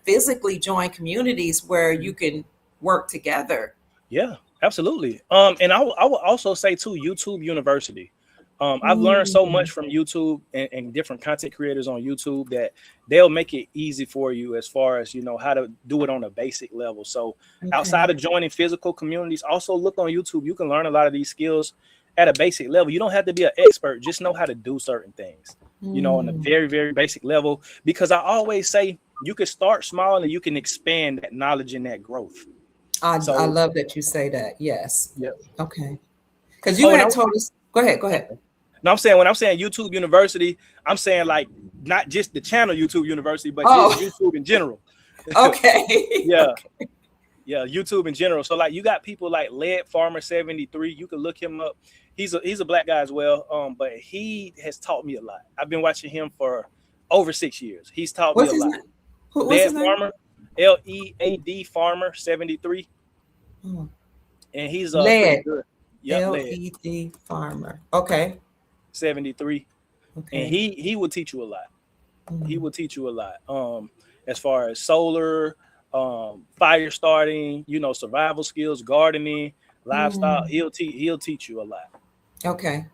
physically join communities where you can work together? Yeah, absolutely. And I will also say too, YouTube University. I've learned so much from YouTube and different content creators on YouTube that they'll make it easy for you as far as, how to do it on a basic level. So outside of joining physical communities, also look on YouTube. You can learn a lot of these skills at a basic level. You don't have to be an expert. Just know how to do certain things, on a very, very basic level. Because I always say you can start small and you can expand that knowledge and that growth. I love that you say that. Yes. Yep. Okay. Because you had told us. Go ahead. No, I'm saying when I'm saying YouTube University, I'm saying like not just the channel YouTube University, but just YouTube in general. Okay. Yeah, YouTube in general. So like you got people like Lead Farmer 73. You can look him up. He's a black guy as well. But he has taught me a lot. I've been watching him for over 6 years. He's taught me a lot. What's his name? Farmer, LEAD Farmer 73. And he's Lead. Yep, LED Farmer. Okay. 73. Okay. And he will teach you a lot. He will teach you a lot. As far as solar, fire starting, survival skills, gardening, livestock. He'll teach you a lot. Okay.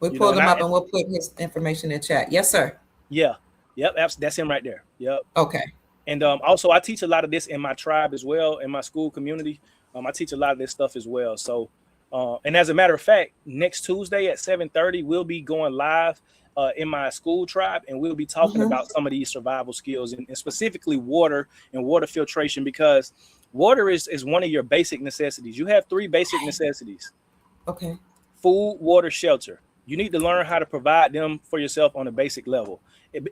We'll pull him up and we'll put his information in chat. Yes, sir. Yeah. Yep. That's him right there. Yep. Okay. And also, I teach a lot of this in my tribe as well, in my school community. I teach a lot of this stuff as well. So, and as a matter of fact, next Tuesday at 7:30, we'll be going live in my school tribe, and we'll be talking Mm-hmm. about some of these survival skills, and specifically water and water filtration, because water is one of your basic necessities. You have three basic necessities: Okay. food, water, shelter. You need to learn how to provide them for yourself on a basic level.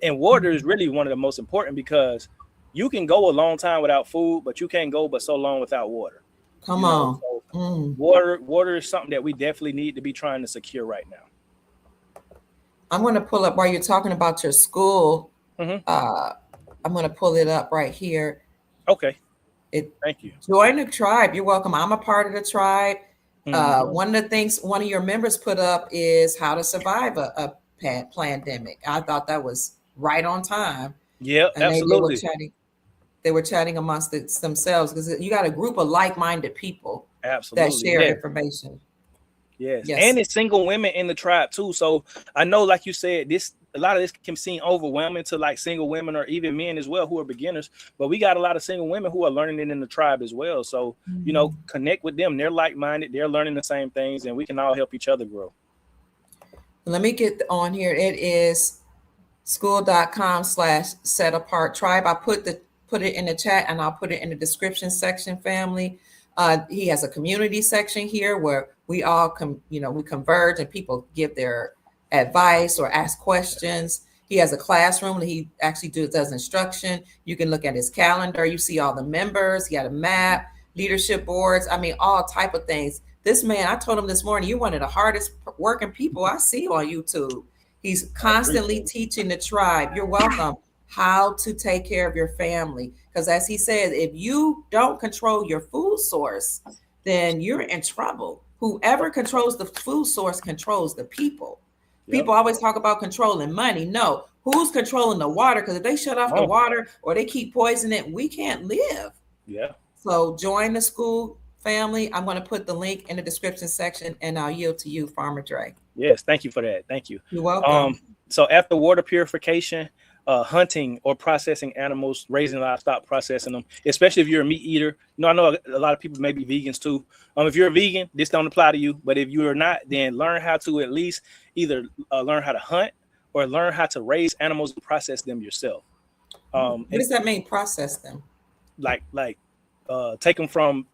And water is really one of the most important, because you can go a long time without food, but you can't go but so long without water. Come on. So Mm. water is something that we definitely need to be trying to secure right now. I'm going to pull up while you're talking about your school. Mm-hmm. I'm going to pull it up right here. Okay. It Thank you. Join the tribe. You're welcome. I'm a part of the tribe. Mm-hmm. One of the things one of your members put up is how to survive a pandemic. I thought that was right on time. Yeah, And they were absolutely. chatting. They were chatting amongst themselves, because you got a group of like-minded people that Absolutely. share Yeah. information. Yes. Yes. And it's single women in the tribe too. So I know, like you said, a lot of this can seem overwhelming to like single women or even men as well who are beginners. But we got a lot of single women who are learning it in the tribe as well. So, connect with them. They're like-minded. They're learning the same things, and we can all help each other grow. Let me get on here. It is school.com/set apart tribe. I put it in the chat, and I'll put it in the description section, family. He has a community section here where we all we converge and people give their advice or ask questions. He has a classroom that he actually does instruction. You can look at his calendar. You see all the members. He got a map, leadership boards. I mean, all type of things. This man, I told him this morning, you're one of the hardest working people I see on YouTube. He's constantly teaching the tribe. You're welcome. How to take care of your family. Because as he said, if you don't control your food source, then you're in trouble. Whoever controls the food source controls the people. Yep. People always talk about controlling money. No, who's controlling the water? Because if they shut off the water or they keep poisoning it, we can't live. Yeah. So join the school, family. I'm going to put the link in the description section, and I'll yield to you, Farmer Dre. Yes, thank you for that. Thank you. You're welcome. So after water purification, hunting or processing animals, raising livestock, processing them, especially if you're a meat eater. I know a lot of people may be vegans too. If you're a vegan, this don't apply to you. But if you are not, then learn how to at least either learn how to hunt or learn how to raise animals and process them yourself. What does that mean, process them? Like take them from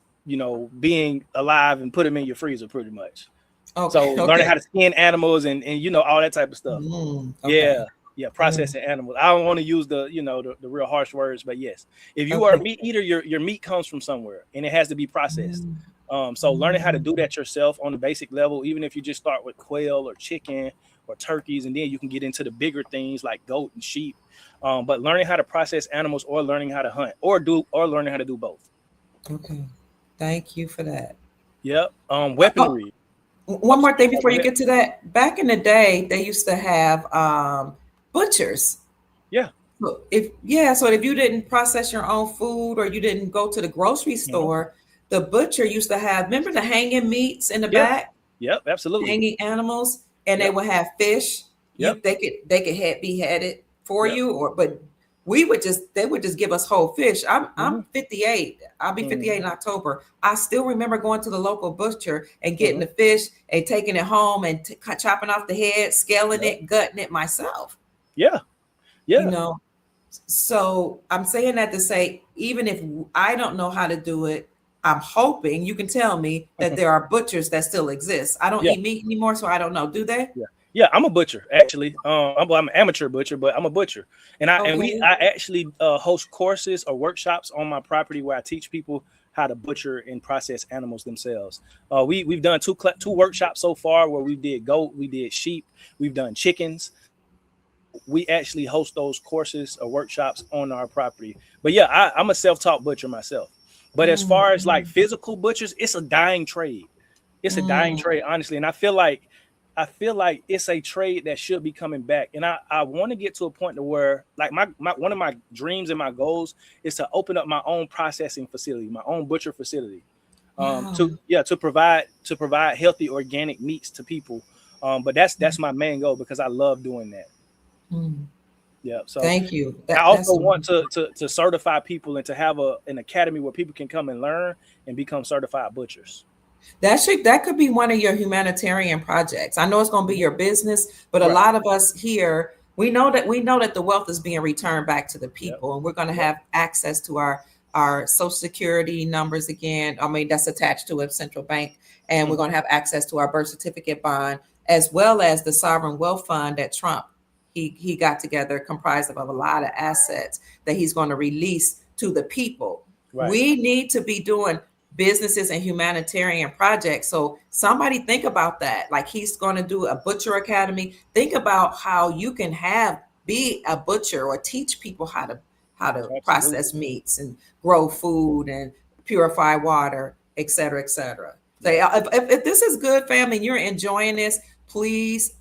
being alive and put them in your freezer, pretty much. Okay, so learning how to skin animals and all that type of stuff. Okay. Yeah, processing animals. I don't want to use the the real harsh words, but yes, if you are a meat eater, your meat comes from somewhere and it has to be processed. So learning how to do that yourself on the basic level, even if you just start with quail or chicken or turkeys, and then you can get into the bigger things like goat and sheep. But learning how to process animals or learning how to hunt or learning how to do both. Okay, thank you for that. Yep. Weaponry. One more thing before you get to that. Back in the day, they used to have butchers. Yeah. So if you didn't process your own food or you didn't go to the grocery store, the butcher used to have, remember the hanging meats in the back? Yep, absolutely. Hanging animals, and they would have fish. Yep. They could be headed for you, but they would just give us whole fish. I'm 58. I'll be 58 in October. I still remember going to the local butcher and getting the fish and taking it home and chopping off the head, scaling it, gutting it myself. Yeah. So I'm saying that to say, even if I don't know how to do it, I'm hoping you can tell me that there are butchers that still exist. I don't eat meat anymore, so I don't know. Do they? Yeah, I'm a butcher actually. I'm an amateur butcher, but I'm a butcher, and I actually host courses or workshops on my property where I teach people how to butcher and process animals themselves. We've done two workshops so far where we did goat, we did sheep, we've done chickens. We actually host those courses or workshops on our property. But yeah, I'm a self-taught butcher myself. But as far as like physical butchers, it's a dying trade. It's a dying trade, honestly. And I feel like it's a trade that should be coming back. And I want to get to a point to where like my one of my dreams and my goals is to open up my own processing facility, my own butcher facility, to provide healthy organic meats to people. But that's my main goal because I love doing that. Yeah. So Thank you. I That's also want to certify people and to have an academy where people can come and learn and become certified butchers. that could be one of your humanitarian projects. I know it's going to be Mhm. your business, but a Right. lot of us here, we know that the wealth is being returned back to the Yep. people, and we're going to Yep. have access to our social security numbers again. I mean, that's attached to a central bank, and we're Mhm. going to have access to our birth certificate bond, as well as the sovereign wealth fund that Trump he got together, comprised of a lot of assets that he's going to release to the people. Right. We need to be doing businesses and humanitarian projects. So somebody think about that. Like he's going to do a butcher academy. Think about how you can be a butcher or teach people how to Absolutely. process meats and grow food and purify water, et cetera, et cetera. So Yeah. if this is good, family, and you're enjoying this, please,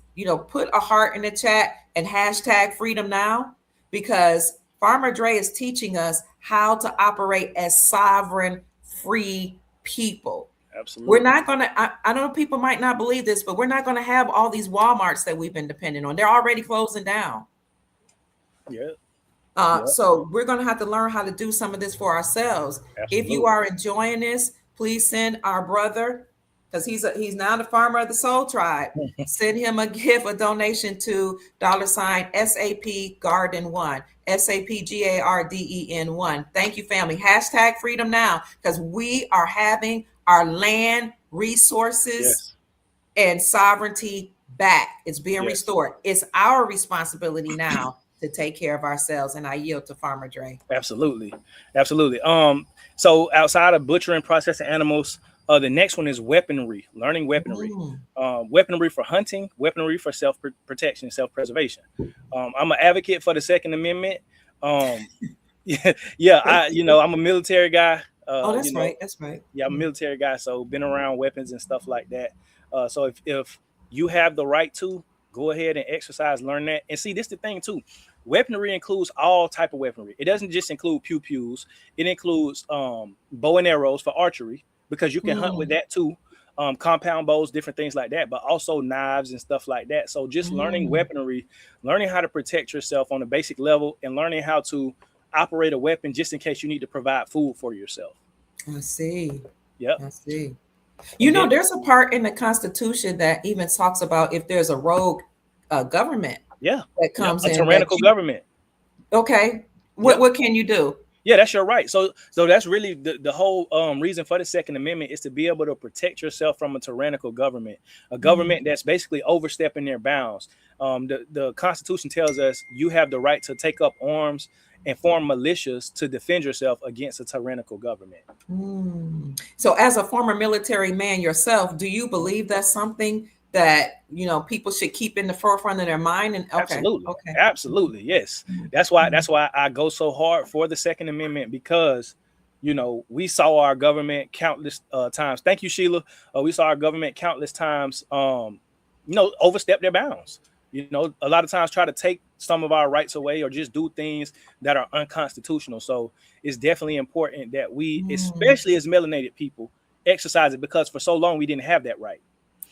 put a heart in the chat and hashtag freedom now, because Farmer Dre is teaching us how to operate as sovereign, free people. We're Absolutely. not going to, I know people might not believe this, but we're not going to have all these Walmarts that we've been depending on. They're already closing down. Yeah. Yeah. So we're going to have to learn how to do some of this for ourselves. If you Absolutely. are enjoying this, please send our brother, because he's now the farmer of the Soul Tribe. Send him a gift, a donation to $ SAP Garden One, SAPGARDEN1. Thank you, family. Hashtag freedom now, because we are having our land resources Yes. and sovereignty back. It's being Yes. restored. It's our responsibility now to take care of ourselves. And I yield to Farmer Dre. Absolutely. Absolutely. So outside of butchering, processing animals, the next one is weaponry, learning weaponry. Mm. Weaponry for hunting, weaponry for self-protection, self-preservation. I'm an advocate for the Second Amendment. Um, yeah, yeah, I'm a military guy. Oh, that's right. That's right. Yeah, I'm a military guy, so been around weapons and stuff like that. So if you have the right to, go ahead and exercise, learn that. And see, this is the thing too. Weaponry includes all type of weaponry. It doesn't just include pew pews. It includes bow and arrows for archery, because you can hunt with Mm. that too. Compound bows, different things like that, but also knives and stuff like that. So just learning Mm. weaponry, learning how to protect yourself on a basic level, and learning how to operate a weapon just in case you need to provide food for yourself. I see. Yep. I see. And then There's a part in the Constitution that even talks about if there's a rogue government yeah, that yep, comes a in that tyrannical government. okay, what Yep. what can you do? Yeah, that's your right. So that's really the whole reason for the Second Amendment, is to be able to protect yourself from a tyrannical government, a Mm. government that's basically overstepping their bounds. The Constitution tells us you have the right to take up arms and form militias to defend yourself against a tyrannical government. Mm. So, as a former military man yourself, do you believe that's something that people should keep in the forefront of their mind? And okay, Absolutely. okay. Absolutely. Yes. Mm. That's why I go so hard for the Second Amendment, because we saw our government countless times. Thank you, Sheila. We saw our government countless times overstep their bounds. A lot of times try to take some of our rights away, or just do things that are unconstitutional. So it's definitely important that we, Mm. especially as melanated people, exercise it, because for so long we didn't have that right.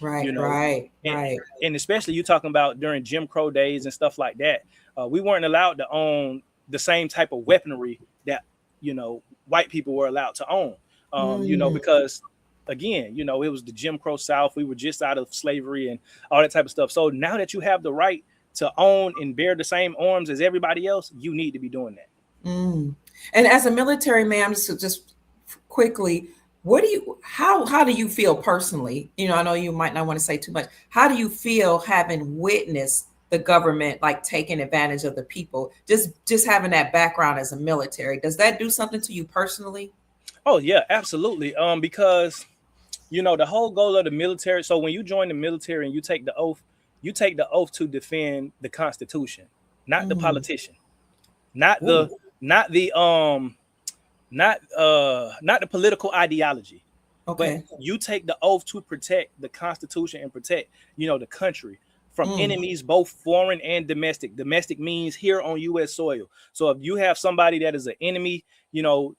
you Right, know right, and, right. and especially you talking about during Jim Crow days and stuff like that, we weren't allowed to own the same type of weaponry that white people were allowed to own. Mm. Because again, it was the Jim Crow South. We were just out of slavery and all that type of stuff. So now that you have the right to own and bear the same arms as everybody else, you need to be doing that. Mm. And as a military man, just quickly, how do you feel personally? I know you might not want to say too much. How do you feel having witnessed the government like taking advantage of the people? Just having that background as a military, does that do something to you personally? Oh yeah, absolutely. Because the whole goal of the military. So when you join the military and you take the oath to defend the Constitution, not the Mm. politician, not Ooh, the not the not the political ideology, but okay. you take the oath to protect the Constitution and protect the country from Mm. enemies, both foreign and domestic. Domestic means here on U.S. soil. So if you have somebody that is an enemy, to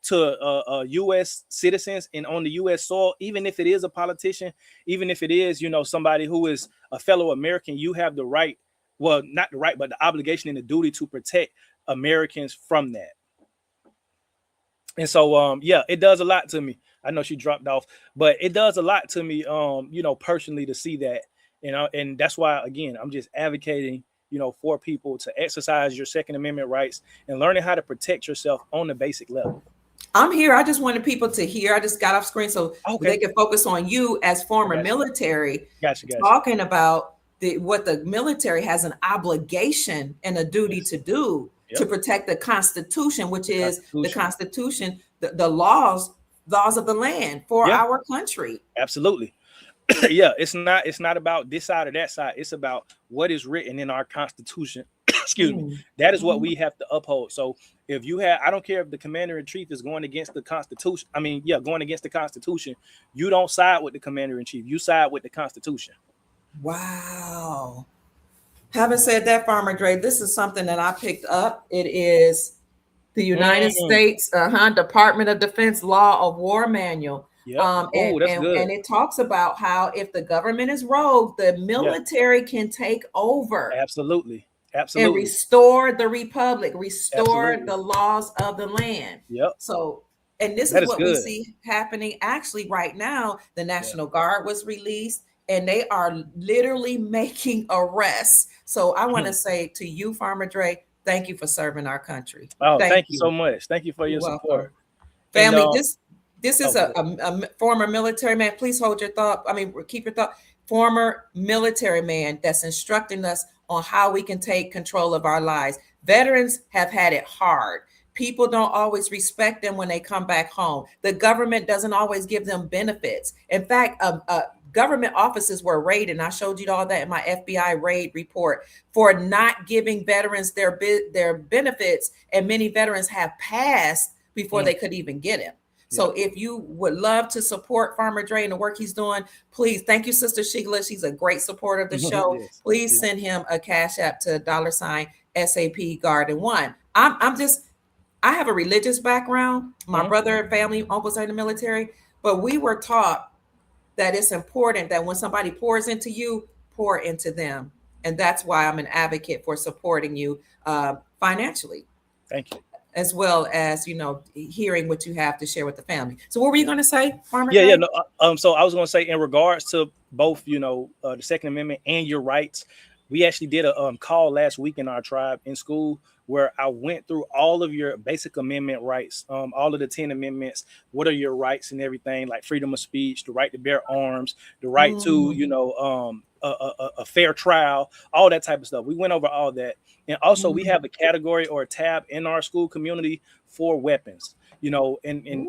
U.S. citizens and on the U.S. soil, even if it is a politician, even if it is somebody who is a fellow American, you have the right well, not the right, but the obligation and the duty to protect Americans from that. And so, yeah, it does a lot to me. I know she dropped off, but it does a lot to me, personally, to see that, and that's why, again, I'm just advocating, for people to exercise your Second Amendment rights and learning how to protect yourself on the basic level. I'm here. I just wanted people to hear. I just got off screen so they Okay. can focus on you as former Gotcha. military, Gotcha. Talking about what the military has an obligation and a duty to do to protect the Constitution, which is the Constitution, the laws of the land for our country. Absolutely. Yeah, it's not about this side or that side. It's about what is written in our Constitution. Excuse me. That is what we have to uphold. So if you have, I don't care if the commander-in-chief is going against the Constitution. Going against the Constitution, you don't side with the commander-in-chief. You side with the Constitution. Wow. Having said that, Farmer Dre, this is something that I picked up. It is the United States Department of Defense Law of War Manual. Yeah. That's good. And it talks about how if the government is rogue, the military can take over. Absolutely. And restore the republic, restore the laws of the land. Yep. So, and this is what we see happening actually right now. The National Guard was released and they are literally making arrests. So I want to say to you, Farmer Dre, thank you for serving our country. Oh, thank you so much. Thank you for your support. Family, this is a former military man. Please hold your thought. Keep your thought. Former military man that's instructing us on how we can take control of our lives. Veterans have had it hard. People don't always respect them when they come back home. The government doesn't always give them benefits. In fact, government offices were raided, and I showed you all that in my FBI raid report, for not giving veterans their benefits, and many veterans have passed before they could even get them. So if you would love to support Farmer Dre and the work he's doing, please, thank you, Sister Shigla. She's a great supporter of the show. Please send him a cash app to $SAP Garden One. I have a religious background. My brother and family, uncles are in the military, but we were taught that it's important that when somebody pours into you, pour into them. And that's why I'm an advocate for supporting you financially. Thank you. As well as, hearing what you have to share with the family. So what were you going to say, Farmer? So I was going to say, in regards to both, the Second Amendment and your rights, we actually did a call last week in our tribe in school where I went through all of your basic amendment rights, all of the 10 amendments. What are your rights and everything, like freedom of speech, the right to bear arms, the right to, a fair trial, all that type of stuff. We went over all that. And also we have a category or a tab in our school community for weapons, and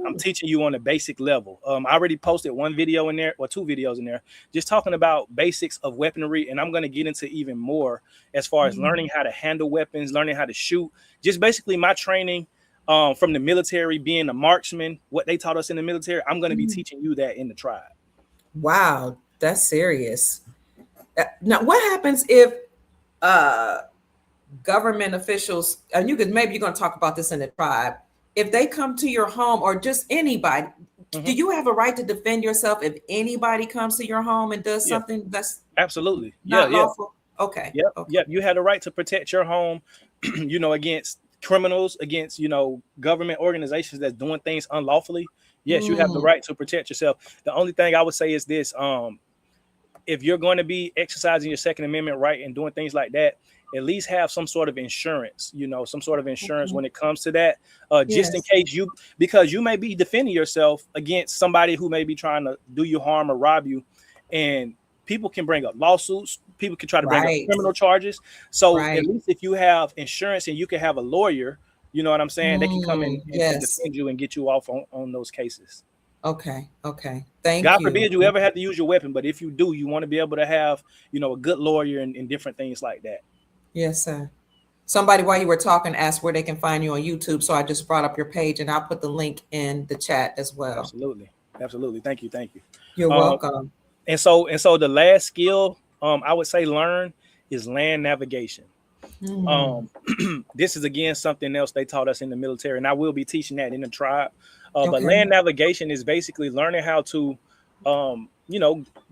I'm teaching you on a basic level. I already posted one video in there, or 2 videos in there, just talking about basics of weaponry. And I'm going to get into even more as far as learning how to handle weapons, learning how to shoot, just basically my training from the military, being a marksman, what they taught us in the military. I'm going to be teaching you that in the tribe. Wow, that's serious. Now, what happens if government officials, and maybe you're going to talk about this in the tribe, if they come to your home, or just anybody, do you have a right to defend yourself if anybody comes to your home and does something that's absolutely not lawful? Okay. Yep. You have the right to protect your home, against criminals, against, government organizations that's doing things unlawfully. Yes, you have the right to protect yourself. The only thing I would say is this: if you're going to be exercising your Second Amendment right and doing things like that, at least have some sort of insurance, some sort of insurance when it comes to that, just in case because you may be defending yourself against somebody who may be trying to do you harm or rob you, and people can bring up lawsuits. People can try to bring up criminal charges. So at least if you have insurance and you can have a lawyer, you know what I'm saying? They can come in and defend you and get you off on those cases. Okay. Thank you. God forbid you ever have to use your weapon, but if you do, you want to be able to have, a good lawyer and different things like that. Yes, sir. Somebody, while you were talking, asked where they can find you on YouTube. So I just brought up your page, and I'll put the link in the chat as well. Absolutely. Thank you. You're welcome. And so the last skill I would say learn is land navigation. This is again something else they taught us in the military, and I will be teaching that in the tribe. But land navigation is basically learning how to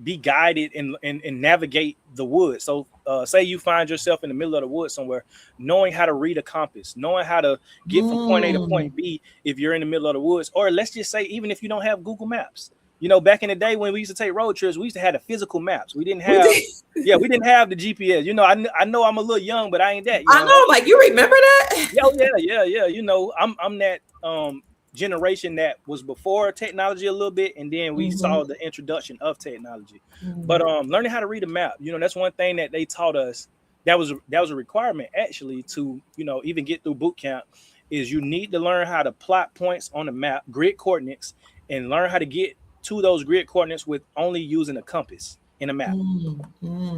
be guided and navigate the woods. So say you find yourself in the middle of the woods somewhere, knowing how to read a compass, knowing how to get from point A to point B if you're in the middle of the woods. Or let's just say, even if you don't have Google Maps, back in the day when we used to take road trips, we used to have the physical maps. We didn't We have, did. yeah, we didn't have the GPS. I know I'm a little young, but I ain't that I young. know, like you remember that? Yeah, yeah. I'm that generation that was before technology a little bit, and then we saw the introduction of technology. But learning how to read a map, that's one thing that they taught us. That was a requirement actually to even get through boot camp. Is you need to learn how to plot points on the map, grid coordinates, and learn how to get to those grid coordinates with only using a compass in a map.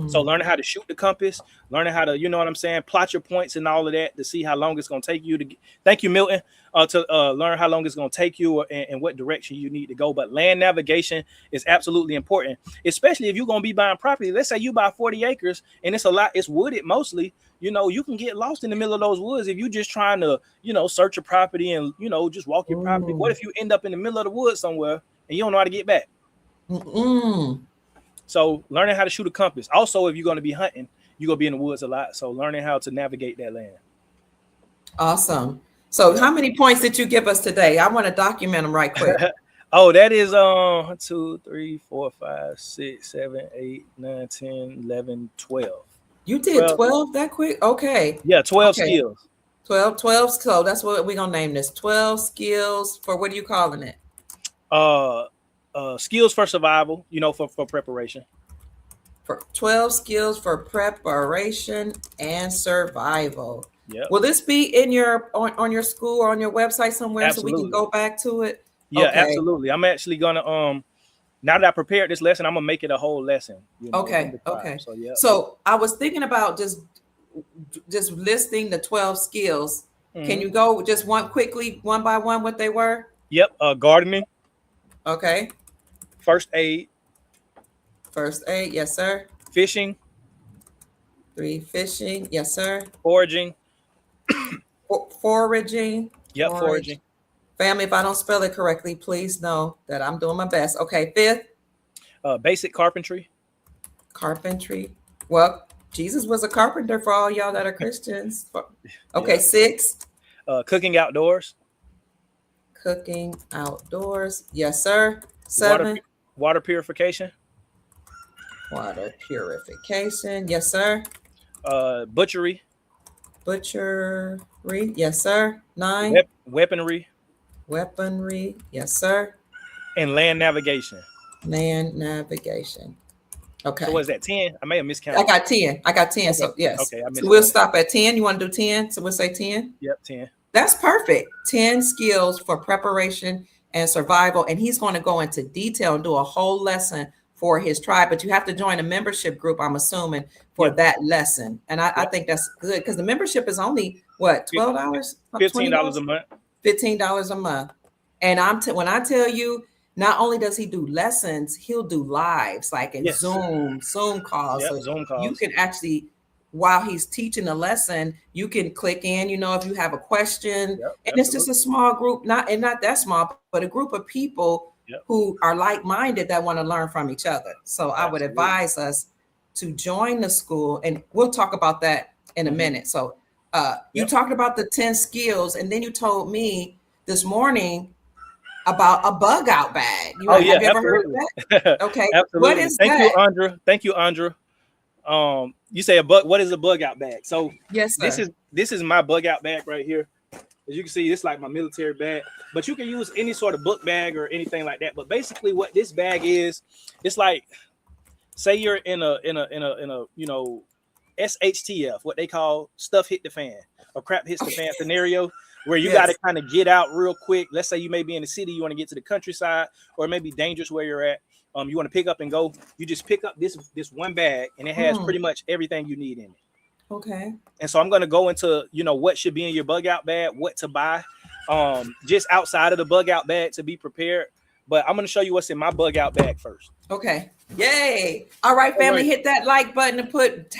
So learning how to shoot the compass, learning how to, what I'm saying, plot your points and all of that to see how long it's going to take you to. Thank you, Milton. To learn how long it's going to take you and what direction you need to go. But land navigation is absolutely important, especially if you're going to be buying property. Let's say you buy 40 acres and it's wooded mostly. You can get lost in the middle of those woods if you're just trying to, search a property and, just walk your property. What if you end up in the middle of the woods somewhere and you don't know how to get back? So learning how to shoot a compass. Also, if you're going to be hunting, you're going to be in the woods a lot. So learning how to navigate that land. Awesome. So how many points did you give us today? I want to document them right quick. Oh, that is 2, 3, 4, 5, 6, 7, 8, 9, 10, 11, 12. You did 12 that quick? Okay. Yeah, 12 skills. 12. So that's what we're going to name this. 12 skills for, what are you calling it? Skills for survival, for preparation. For 12 skills for preparation and survival. Yeah. Will this be in your on your school or on your website somewhere? Absolutely. So we can go back to it? Yeah, okay. Absolutely. I'm actually gonna now that I prepared this lesson, I'm gonna make it a whole lesson. Okay. So yeah. So I was thinking about just listing the 12 skills. Can you go just one by one what they were? Yep. Gardening. Okay. First aid. Yes, sir. Fishing. 3, fishing. Yes, sir. Foraging. Foraging. Yep, foraging. Family, if I don't spell it correctly, please know that I'm doing my best. Okay, 5th. Basic carpentry. Well, Jesus was a carpenter for all y'all that are Christians. Okay, yeah. 6th. Cooking outdoors. Yes, sir. 7. Water purification. Yes, sir. Butchery. Yes, sir. 9. Weaponry. Yes, sir. And land navigation. Okay. So what is that, 10? I may have miscounted. I got 10. Okay. So yes. Okay. So we'll stop at 10. You want to do 10? So we'll say 10? Yep, 10. That's perfect. 10 skills for preparation and survival. And he's going to go into detail and do a whole lesson for his tribe. But you have to join a membership group, I'm assuming, for that lesson. And I think that's good because the membership is only, what, $12? $15 a month. $15 a month. And when I tell you, not only does he do lessons, he'll do lives like in Zoom calls. Yep, so Zoom calls. You can actually, while he's teaching a lesson, you can click in, if you have a question. Yep, and it's just a small group, not that small, but a group of people who are like-minded that want to learn from each other. So I would advise us to join the school, and we'll talk about that in a minute. So you talked about the 10 skills, and then you told me this morning about a bug out bag. Have you ever heard of that? Okay. Absolutely. What is that? Thank you, Andra. You say what is a bug out bag? So yes, sir. This is my bug out bag right here. As you can see, it's like my military bag, but you can use any sort of book bag or anything like that. But basically what this bag is, it's like, say you're in a SHTF, what they call stuff hit the fan or crap hits the fan scenario, where you got to kind of get out real quick. Let's say you may be in the city, you want to get to the countryside, or it may be dangerous where you're at. You want to pick up and go. You just pick up this one bag, and it has pretty much everything you need in it. Okay. And so I'm going to go into, what should be in your bug out bag, what to buy, just outside of the bug out bag to be prepared. But I'm going to show you what's in my bug out bag first. Okay. Yay. All right, family, hit that like button and put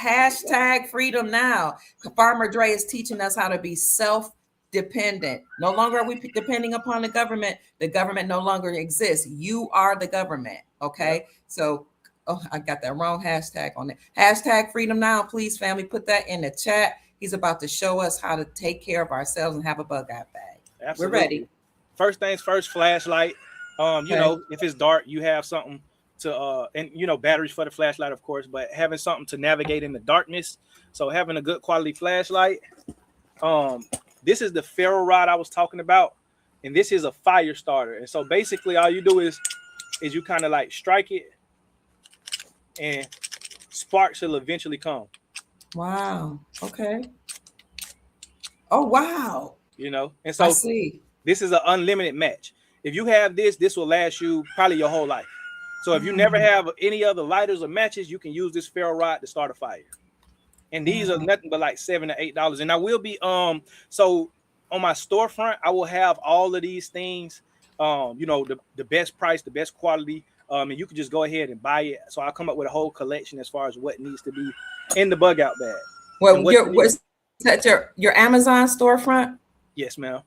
#freedom now. Farmer Dre is teaching us how to be self-disciplined. dependent. No longer are we depending upon the government. The government no longer exists. You are the government. Yep. Okay. So, oh, I got that wrong hashtag on it. Hashtag freedom now, please, family. Put that in the chat. He's about to show us how to take care of ourselves and have a bug out bag. We're Absolutely. ready. First things first, flashlight. You Okay. know, if it's dark, you have something to and you know, batteries for the flashlight, of course, but having something to navigate in the darkness. So having a good quality flashlight. This is the ferro rod I was talking about, and this is a fire starter. And so basically all you do is you kind of like strike it and sparks will eventually come. Wow. Okay. Oh, wow. You know, and I so see. this is an unlimited match. If you have this will last you probably your whole life. So if you never have any other lighters or matches, you can use this ferro rod to start a fire. And these are nothing but like $7 to $8. And I will be so on my storefront, I will have all of these things, you know, the best price, the best quality. And you can just go ahead and buy it. So I'll come up with a whole collection as far as what needs to be in the bug out bag. Well, what's that your Amazon storefront? Yes, ma'am.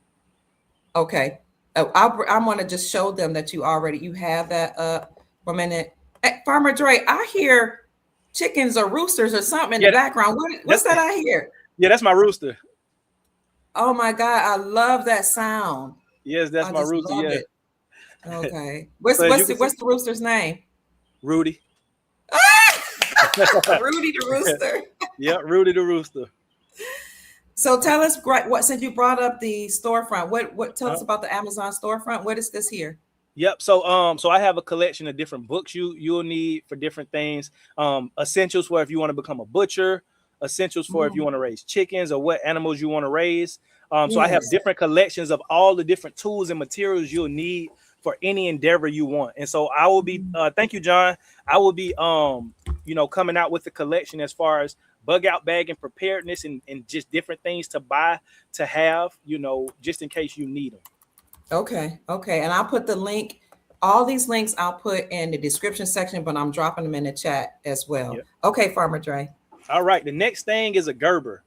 Okay. Oh, I want to just show them that you have that up for a minute. Hey, Farmer Dre, I hear chickens or roosters or something in the background. What's that I hear? Yeah, that's my rooster. Oh my God, I love that sound. Yes, that's my rooster. Yeah. It. Okay. What's the rooster's name? Rudy. Rudy the rooster. Yeah, Rudy the rooster. So tell us, what since you brought up the storefront, what tell us about the Amazon storefront? What is this here? Yep. So so I have a collection of different books you'll need for different things. Essentials for if you want to become a butcher, essentials for if you want to raise chickens or what animals you want to raise. So I have different collections of all the different tools and materials you'll need for any endeavor you want. And so I will be thank you, John. I will be you know, coming out with a collection as far as bug out bag and preparedness and just different things to buy, to have, you know, just in case you need them. Okay. And I'll put the link, all these links I'll put in the description section, but I'm dropping them in the chat as well. Yep. Okay, Farmer Dre. All right. The next thing is a Gerber.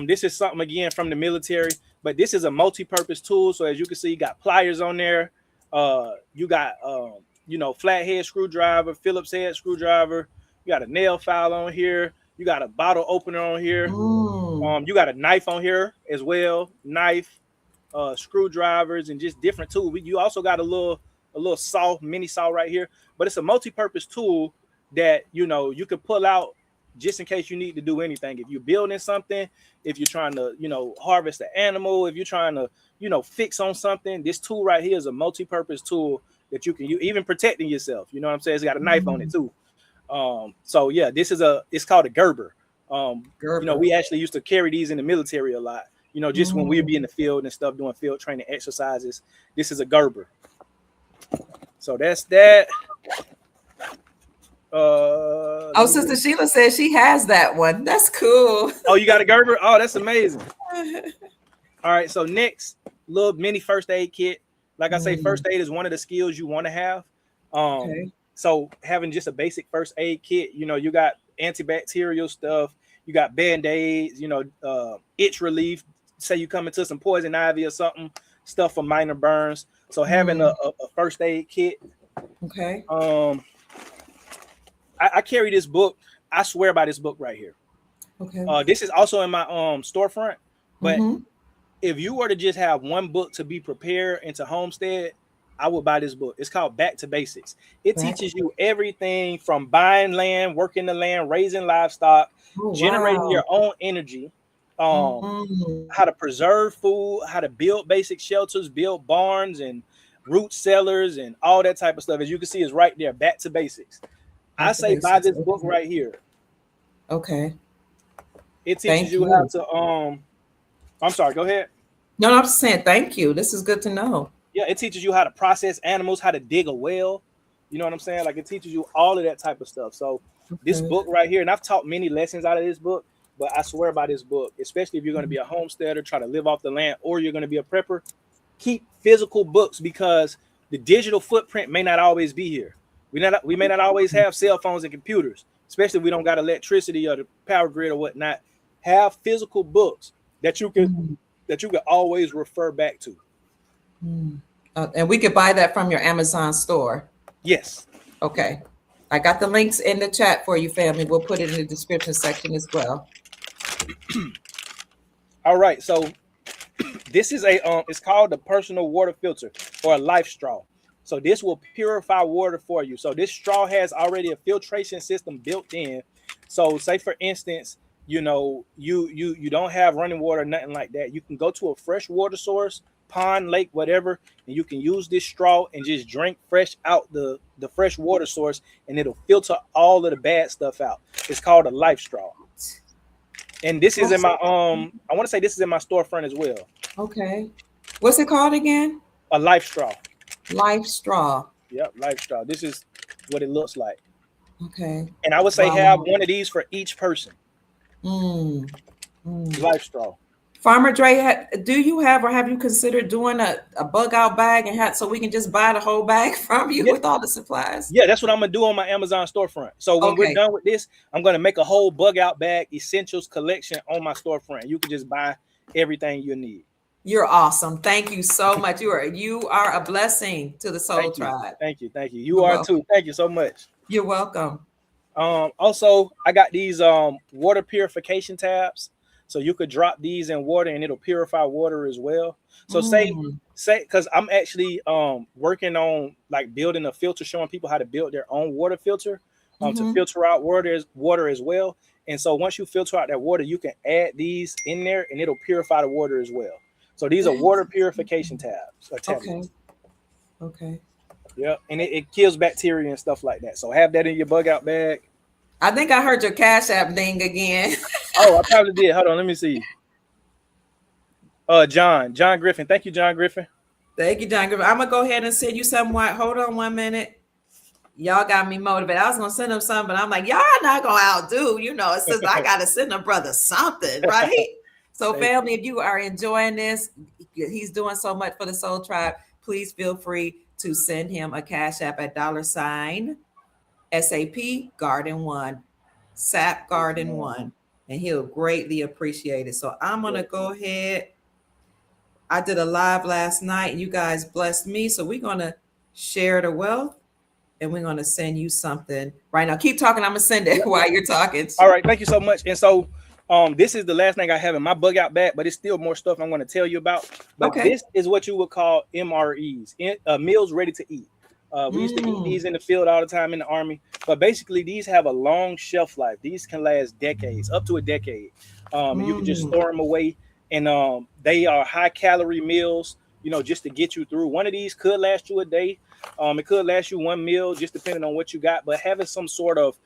This is something, again, from the military, but this is a multi-purpose tool. So as you can see, you got pliers on there. You got, you know, flathead screwdriver, Phillips head screwdriver. You got a nail file on here. You got a bottle opener on here. You got a knife on here as well. Knife, screwdrivers, and just different tools. You also got a little saw, mini saw right here. But it's a multi-purpose tool that, you know, you can pull out just in case you need to do anything. If you're building something, if you're trying to, you know, harvest an animal, if you're trying to, you know, fix on something, this tool right here is a multi-purpose tool that you can use, even protecting yourself. You know what I'm saying? It's got a knife on it too. So yeah, it's called a Gerber. You know, we actually used to carry these in the military a lot, you know, just when we'd be in the field and stuff, doing field training exercises. This is a Gerber. So that's that. Sister Sheila says she has that one. That's cool. Oh, you got a Gerber? Oh, that's amazing. All right, so next, little mini first aid kit. Like I say, first aid is one of the skills you want to have. So having just a basic first aid kit, you know, you got antibacterial stuff, you got band-aids, you know, itch relief. Say you come into some poison ivy or something, stuff for minor burns. So having a first aid kit. Okay. I carry this book. I swear by this book right here. Okay. This is also in my storefront. But if you were to just have one book to be prepared and to homestead, I would buy this book. It's called Back to Basics. It teaches you everything from buying land, working the land, raising livestock, generating your own energy, how to preserve food, how to build basic shelters, build barns and root cellars and all that type of stuff. As you can see, is right there. Back to Basics. I say buy this book right here. Okay. It teaches you how to I'm sorry, go ahead. No, I'm just saying thank you. This is good to know. Yeah, it teaches you how to process animals, how to dig a well. You know what I'm saying? Like, it teaches you all of that type of stuff. So this book right here, and I've taught many lessons out of this book, but I swear by this book, especially if you're going to be a homesteader, try to live off the land, or you're going to be a prepper, keep physical books, because the digital footprint may not always be here. We may not always have cell phones and computers, especially if we don't got electricity or the power grid or whatnot. Have physical books that you can that you can always refer back to. And we could buy that from your Amazon store. Yes. Okay. I got the links in the chat for you, family. We'll put it in the description section as well. All right. So this is it's called the personal water filter or a life straw. So this will purify water for you. So this straw has already a filtration system built in. So say for instance, you don't have running water, nothing like that. You can go to a fresh water source, pond, lake, whatever, and you can use this straw and just drink fresh out the fresh water source, and it'll filter all of the bad stuff out. It's called a life straw. And this is in my I want to say this is in my storefront as well. Okay. What's it called again? A life straw. Life straw. Yep, life straw. This is what it looks like. Okay. And I would say have one of these for each person. Life straw. Farmer Dre, do you have or have you considered doing a bug out bag and so we can just buy the whole bag from you with all the supplies? Yeah, that's what I'm gonna do on my Amazon storefront. So when we're done with this, I'm gonna make a whole bug out bag essentials collection on my storefront. You can just buy everything you need. You're awesome. Thank you so much. You are a blessing to the Soul Tribe. Thank you. You are too. Thank you so much. You're welcome. Also, I got these water purification tabs. So you could drop these in water and it'll purify water as well. So say, because I'm actually working on like building a filter, showing people how to build their own water filter to filter out water as well. And so once you filter out that water, you can add these in there and it'll purify the water as well. So these are water purification tabs. Okay. Yeah, and it kills bacteria and stuff like that. So have that in your bug out bag. I think I heard your Cash App ding again. Oh, I probably did. Hold on, let me see. John Griffin. Thank you, John Griffin. Thank you, John Griffin. I'm gonna go ahead and send you something. Hold on 1 minute. Y'all got me motivated. I was gonna send him something, but I'm like, y'all not gonna outdo. It says I gotta send a brother something, right? So, family, if you are enjoying this, he's doing so much for the Soul Tribe. Please feel free to send him a Cash App at $SAP Garden 1, SAP Garden 1, and he'll greatly appreciate it. So I'm gonna go ahead. I did a live last night, and you guys blessed me. So we're gonna share the wealth, and we're gonna send you something right now. Keep talking. I'm gonna send it while you're talking. All right, thank you so much. And so this is the last thing I have in my bug out bag, but it's still more stuff I'm going to tell you about. But this is what you would call MREs, meals ready to eat. We used to eat these in the field all the time in the Army, but basically these have a long shelf life. These can last decades, up to a decade. You can just store them away, and they are high calorie meals, just to get you through. One of these could last you a day. It could last you one meal, just depending on what you got, but having some sort of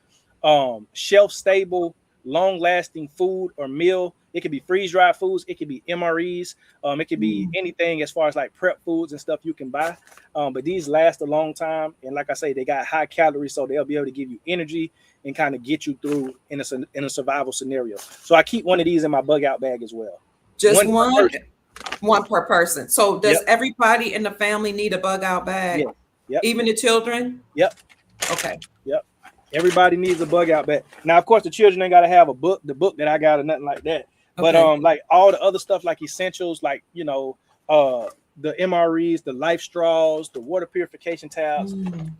shelf stable, long lasting food or meal. It could be freeze dried foods. It could be MREs. It could be anything as far as like prep foods and stuff you can buy. But these last a long time. And like I say, they got high calories, so they'll be able to give you energy and kind of get you through in a survival scenario. So I keep one of these in my bug out bag as well. Just one per person. So does everybody in the family need a bug out bag? Yep. Even the children? Yep. Okay. Yep. Everybody needs a bug out bag. Now, of course, the children ain't got to have the book that I got or nothing like that. But like all the other stuff, like essentials, like the MREs, the life straws, the water purification tabs,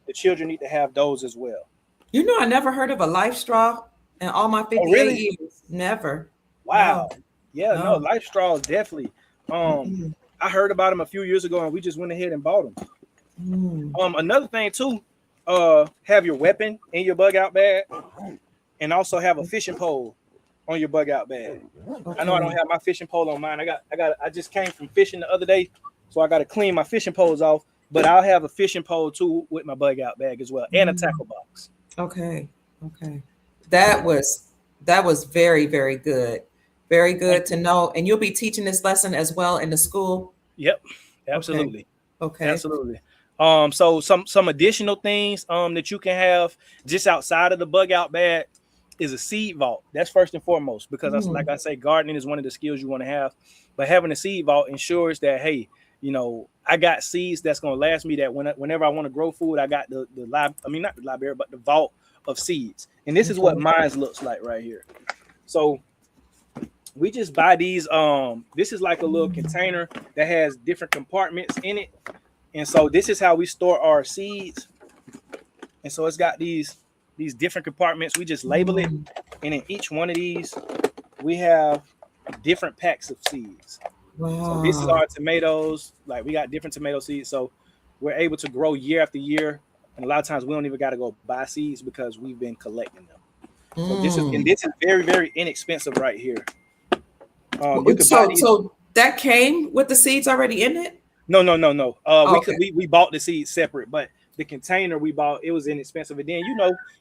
the children need to have those as well. I never heard of a life straw in all my 58 years. Never. Wow. No. Yeah, no, life straws definitely. I heard about them a few years ago, and we just went ahead and bought them. Another thing too. Have your weapon in your bug out bag, and also have a fishing pole on your bug out bag. I know I don't have my fishing pole on mine. I just came from fishing the other day, so I got to clean my fishing poles off. But I'll have a fishing pole too with my bug out bag as well, and a tackle box. Okay. That was very, very good. Very good to know. And you'll be teaching this lesson as well in the school. Yep, absolutely. Okay. Absolutely. So some additional things that you can have just outside of the bug out bag is a seed vault. That's first and foremost, because that's, like I say, gardening is one of the skills you want to have. But having a seed vault ensures that, hey, I got seeds that's going to last me, that whenever I want to grow food, I got not the library, but the vault of seeds. And this is what mine looks like right here. So we just buy these. This is like a little container that has different compartments in it, and so this is how we store our seeds. And so it's got these different compartments. We just label it, and in each one of these, we have different packs of seeds. So this is Wow. our tomatoes. Like we got different tomato seeds, so we're able to grow year after year. And a lot of times we don't even got to go buy seeds because we've been collecting them. So this is very, very inexpensive right here. You could buy these. So that came with the seeds already in it? No. Okay. We bought the seeds separate, but the container we bought, it was inexpensive. And then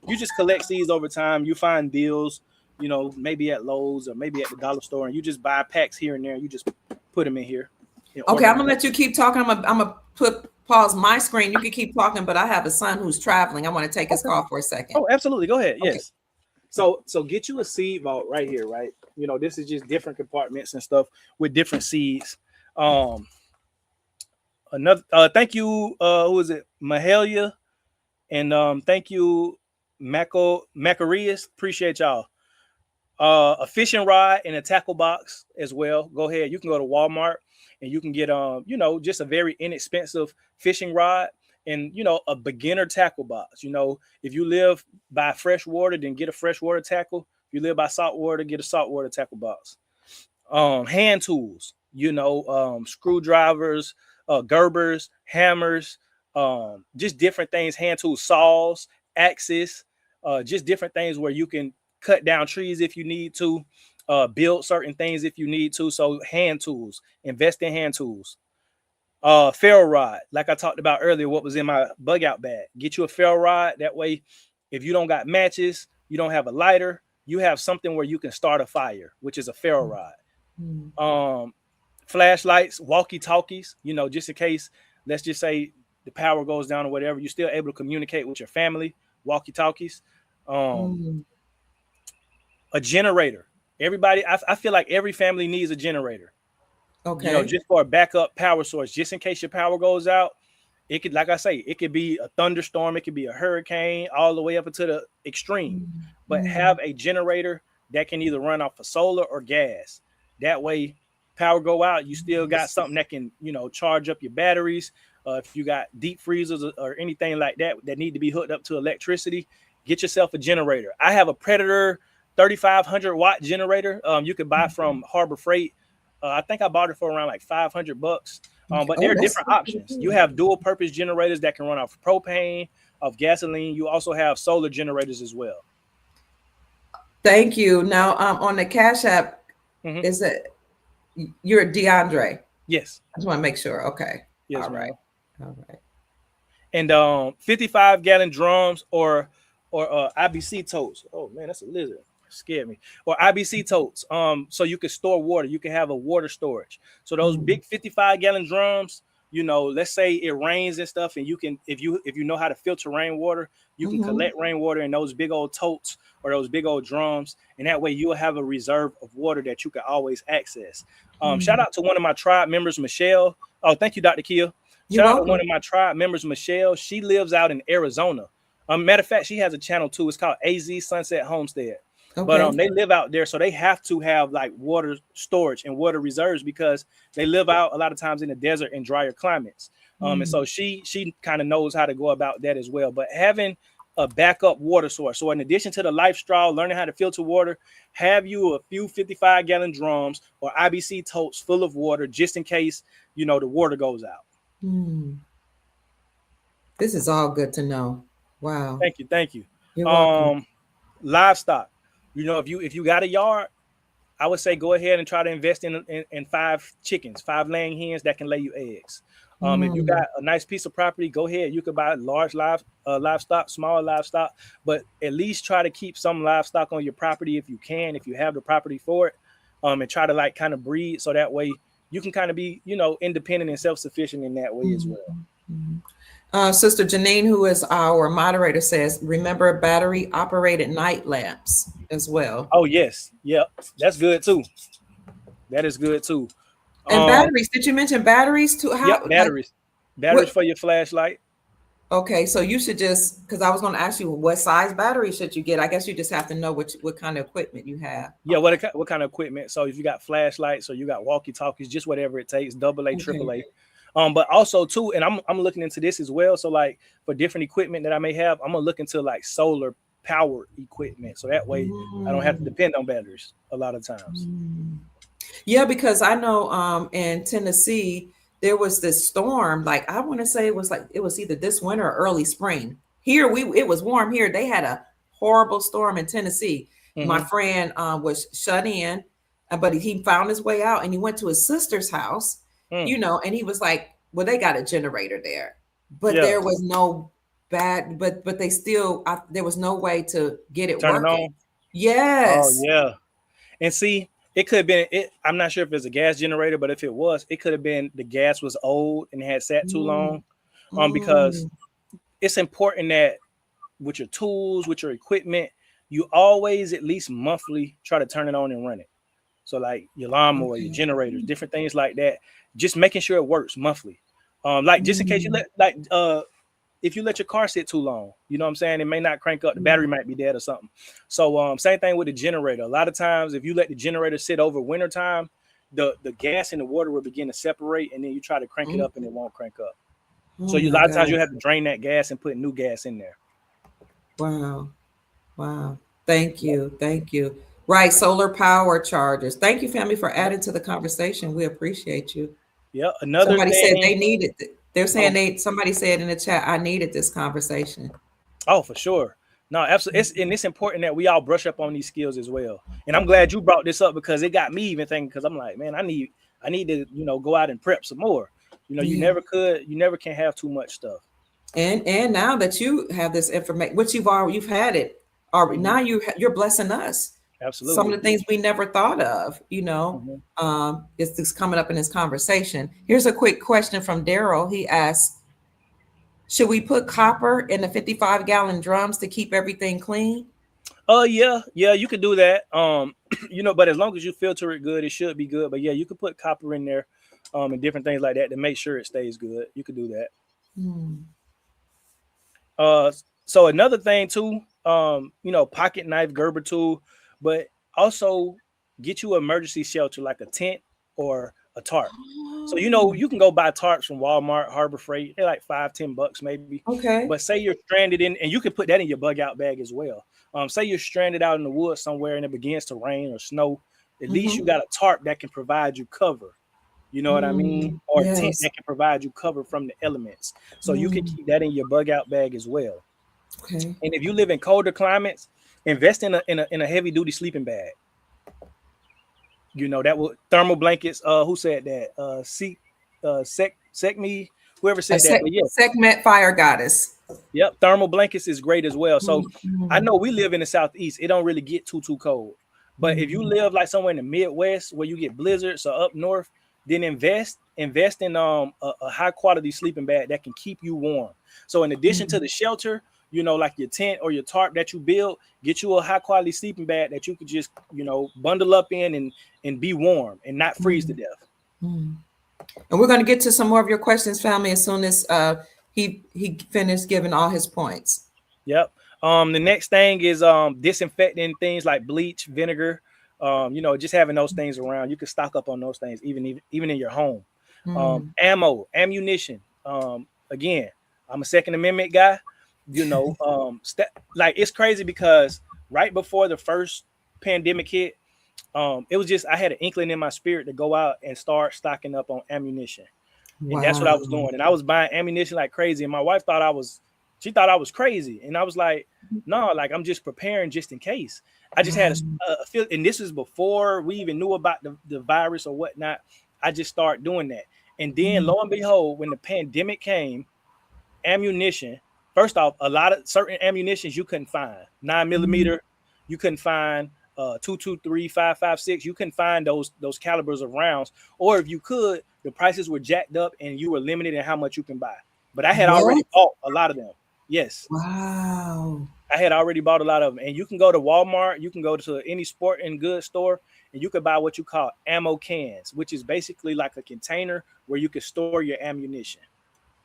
you just collect seeds over time. You find deals, maybe at Lowe's or maybe at the dollar store, and you just buy packs here and there. And you just put them in here. Okay, I'm gonna let you keep talking. I'm gonna pause my screen. You can keep talking, but I have a son who's traveling. I want to take his call for a second. Oh, absolutely. Go ahead. Okay. Yes. So get you a seed vault right here, right? This is just different compartments and stuff with different seeds. Another thank you, who is it? Mahalia, and thank you, Macarius. Appreciate y'all. A fishing rod and a tackle box as well. Go ahead. You can go to Walmart and you can get just a very inexpensive fishing rod and a beginner tackle box. If you live by fresh water, then get a freshwater tackle. If you live by salt water, get a saltwater tackle box. Hand tools, screwdrivers, Gerbers, hammers, just different things, hand tools, saws, axes, just different things where you can cut down trees if you need to, build certain things if you need to. So hand tools, invest in hand tools. Ferro rod, like I talked about earlier, what was in my bug out bag. Get you a ferro rod. That way, if you don't got matches, you don't have a lighter, you have something where you can start a fire, which is a ferro rod. Flashlights, walkie-talkies, just in case, let's just say the power goes down or whatever, you're still able to communicate with your family. Walkie-talkies. A generator. Everybody, I feel like every family needs a generator. Okay. Just for a backup power source, just in case your power goes out. It could, like I say, it could be a thunderstorm, it could be a hurricane, all the way up into the extreme. But have a generator that can either run off of solar or gas. That way, power go out, you still got something that can, charge up your batteries. If you got deep freezers or anything like that need to be hooked up to electricity, get yourself a generator. I have a Predator 3,500 watt generator. You could buy from Harbor Freight. I think I bought it for around like $500. But there are different options. You have dual purpose generators that can run off propane, of gasoline. You also have solar generators as well. Thank you. Now, on the Cash App, is it you're DeAndre? Yes. I just want to make sure. Okay. Yes. All right. All right. And 55-gallon drums or IBC totes. Oh man, that's a lizard. Scared me. Or IBC totes. So you can store water. You can have a water storage. So those big 55-gallon drums, let's say it rains and stuff, and you can, if you know how to filter rainwater, you can collect rainwater in those big old totes or those big old drums, and that way you'll have a reserve of water that you can always access. Shout out to one of my tribe members, Michelle. Oh, thank you, Dr. Kia. Shout out to one of my tribe members, Michelle. She lives out in Arizona. Matter of fact, she has a channel too. It's called AZ Sunset Homestead. Okay. But they live out there, so they have to have like water storage and water reserves because they live out a lot of times in the desert and drier climates. And so she kind of knows how to go about that as well. But having a backup water source, so in addition to the life straw, learning how to filter water, have you a few 55-gallon drums or IBC totes full of water just in case the water goes out. This is all good to know. Wow. Thank you. You're welcome. Livestock. If you got a yard, I would say go ahead and try to invest in 5 chickens, 5 laying hens that can lay you eggs. If you got a nice piece of property, go ahead. You could buy large livestock, small livestock, but at least try to keep some livestock on your property if you can, if you have the property for it, and try to like kind of breed so that way you can kind of be, independent and self-sufficient in that way as well. Sister Janine, who is our moderator, says, remember battery operated night lamps as well. Oh, yes. Yep. That's good too. That is good too. And batteries. Did you mention batteries too? Yep, batteries. Batteries for your flashlight. Okay, so you should just, because I was going to ask you what size battery should you get. I guess you just have to know what kind of equipment you have. Yeah, what kind of equipment? So if you got flashlights or you got walkie talkies, just whatever it takes, double A, Okay. triple A. But also too, and I'm looking into this as well. So like for different equipment that I may have, I'm gonna look into like solar powered equipment. So that way I don't have to Mm, depend on batteries a lot of times. mm. Yeah, because I know in Tennessee there was this storm. Like I want to say it was either this winter or early spring. Here it was warm here. They had a horrible storm in Tennessee. My Mm-hmm. friend was shut in, but he found his way out and he went to his sister's house, Mm. and he was like, well, they got a generator there, but Yeah, there was no but they still there was no way to get it turn it working. on. Oh Yes. yeah. And see, it could have been it. I'm not sure if it's a gas generator, but if it was, it could have been the gas was old and had sat too Mm, long. Because mm, it's important that with your tools, with your equipment, you always at least monthly try to turn it on and run it. So like your lawnmower, your okay. generators, different things like that. Just making sure it works monthly. Like just in case you Mm, let if you let your car sit too long, you know what I'm saying? It may not crank up. The mm, battery might be dead or something. So same thing with the generator. A lot of times if you let the generator sit over winter time, the gas and the water will begin to separate and then you try to crank it mm. up and it won't crank up. Oh So you, a my lot of times you gosh. have to drain that gas and put new gas in there. Wow. Wow. Thank you. Thank you. Right. Solar power chargers. Thank you, family, for Yep. adding to the conversation. We appreciate you. Yep. Another Somebody said thing. they needed it. They're saying Oh, somebody said in the chat, I needed this conversation. oh, for sure. No, absolutely. It's important that we all brush up on these skills as well. And I'm glad you brought this up because it got me even thinking. Because I'm like, man, I need to go out and prep some more. Yeah. You never can have too much stuff. And now that you have this information, which you've had it already, Hmm. now you're blessing us. Some of Absolutely. the things we never thought of, Hmm. is this coming up in this conversation. Here's a quick question from Daryl. He asks, should we put copper in the 55-gallon drums to keep everything clean? Oh yeah, yeah, you could do that. But as long as you filter it good, it should be good. But yeah, you could put copper in there, and different things like that to make sure it stays good. You could do that. Hmm. Uh, so another thing too, pocket knife, Gerber tool, but also get you an emergency shelter like a tent or a tarp. So Oh, you can go buy tarps from Walmart, Harbor Freight. They're like $5-10 maybe. okay. But say you're stranded and you can put that in your bug out bag as well. Say you're stranded out in the woods somewhere and it begins to rain or snow. At least Mm-hmm. you got a tarp that can provide you cover. You know what I mean? Mm, Or a tent yes. that can provide you cover from the elements. So you can Mm, keep that in your bug out bag as well. okay. And if you live in colder climates, invest in a heavy duty sleeping bag. That will thermal blankets. Who said that? Sec me, whoever A said that. But yeah, segment fire goddess. yep, thermal blankets is great as well. So Mm, I mm, know we live in the southeast. It don't really get too cold. But if you mm, live like somewhere in the Midwest where you get blizzards or up north, then invest in a high quality sleeping bag that can keep you warm. So in addition to mm, the shelter, like your tent or your tarp that you build, get you a high quality sleeping bag that you could just bundle up in and be warm and not freeze to mm, death. mm. And we're going to get to some more of your questions, family, as soon as he finished giving all his points. Yep. The next thing is disinfecting things like bleach, vinegar. Just having those things around. You can stock up on those things even in your home. Mm, Ammunition. Again, I'm a Second Amendment guy. Like it's crazy because right before the first pandemic hit, it was just I had an inkling in my spirit to go out and start stocking up on ammunition. And that's what I wow. was doing. And I was buying ammunition like crazy. And my wife she thought I was crazy. And I was like, no, like I'm just preparing just in case. I just had Wow. a feel, and this is before we even knew about the virus or whatnot. I just started doing that. And then Mm, lo and behold, when the pandemic came, ammunition, first off, a lot of certain ammunitions you couldn't find. 9 mm, millimeter, you couldn't find 223, 556. You couldn't find those calibers of rounds. Or if you could, the prices were jacked up and you were limited in how much you can buy. But I had already what? bought a lot of them. Yes. Wow. I had already bought a lot of them. And you can go to Walmart, you can go to any sport and goods store, and you could buy what you call ammo cans, which is basically like a container where you can store your ammunition.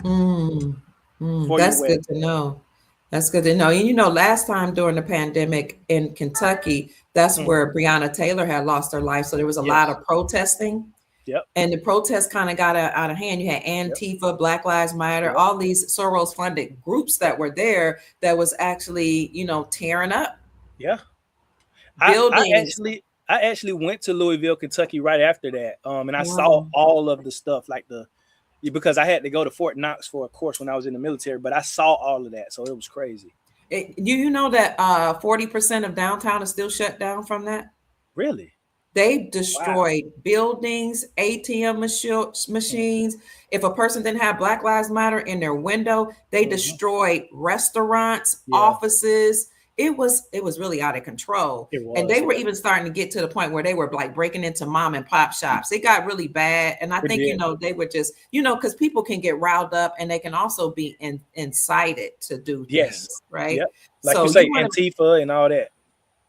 Mm. before you That's wet. good to know. That's good to know. And you know, last time during the pandemic in Kentucky, that's Mhm. where Breonna Taylor had lost her life. So there was a lot Yes. of protesting, Yep. and the protests kind of got out of hand. You had Yep. Antifa, Black Lives Matter, Yep. all these Soros funded groups Yep. that were there that was actually, tearing up Yeah. I I buildings. actually I actually went to Louisville, Kentucky right after that. And I saw Wow. all of the stuff like because I had to go to Fort Knox for a course when I was in the military, but I saw all of that, so it was crazy. Do you know that 40% of downtown is still shut down from that? Really? They Wow. destroyed buildings, Mhm. machines. If a person didn't have Black Lives Matter in their window, they Mhm. destroyed restaurants, Yeah, offices. It was really out of control. it And they was. were even starting to get to the point where they were like breaking into mom and pop shops. It got really bad. And I It think, did. they were just, because people can get riled up and they can also be incited to do Yes. things, right? Yep. Like you So you say, want to Antifa and all that.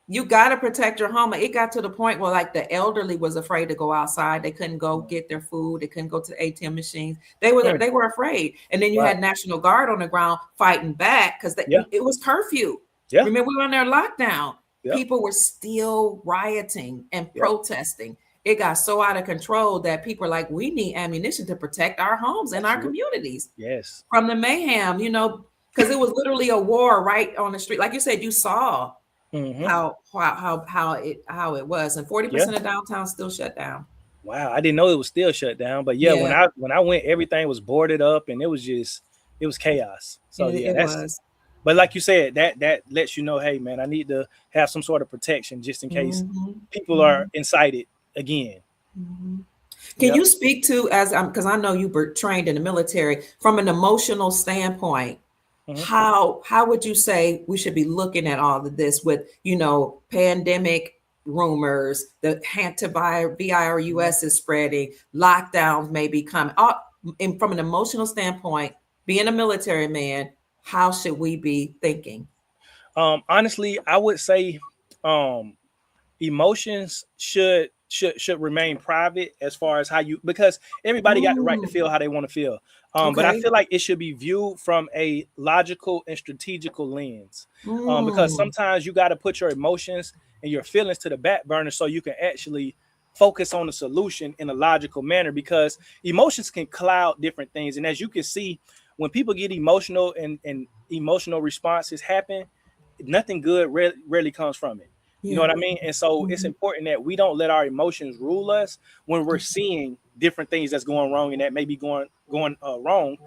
you got to protect your home. It got to the point where like the elderly was afraid to go outside. They couldn't go get their food. They couldn't go to the ATM machines. They were Mm, they were afraid. And then you right. had National Guard on the ground fighting back because Yeah. it was curfew. Yeah. Remember, we were on their lockdown. Yep. People were still rioting and Yep. protesting. It got so out of control that people are like, we need ammunition to protect our homes and our Absolutely. communities Yes. from the mayhem, because it was literally a war right on the street. Like you said, you saw Hmm. how it was, and forty Yeah. percent of downtown still shut down. Wow. I didn't know it was still shut down, but yeah, when Yeah, I went, everything was boarded up, and it was chaos. So it, yeah, it that's. was. But like you said, that lets you know, hey man, I need to have some sort of protection just in case Hmm. people are Hmm. incited again. Hmm. Can Yep. you speak to, as because I know you were trained in the military, from an emotional standpoint? Hmm. How would you say we should be looking at all of this with pandemic rumors, the virus is spreading, lockdowns may be coming. And from an emotional standpoint, being a military man, how should we be thinking? Honestly, I would say um, emotions should remain private as far as how you, because everybody got the right to Mm, feel how they want to feel. But I okay. feel like it should be viewed from a logical and strategical lens, because Mm, sometimes you got to put your emotions and your feelings to the back burner so you can actually focus on the solution in a logical manner, because emotions can cloud different things. And as you can see, when people get emotional and emotional responses happen, nothing good rarely comes from it. You know yeah. what I mean? And so it's Mhm. important that we don't let our emotions rule us when we're seeing different things that's going wrong and that may be going wrong.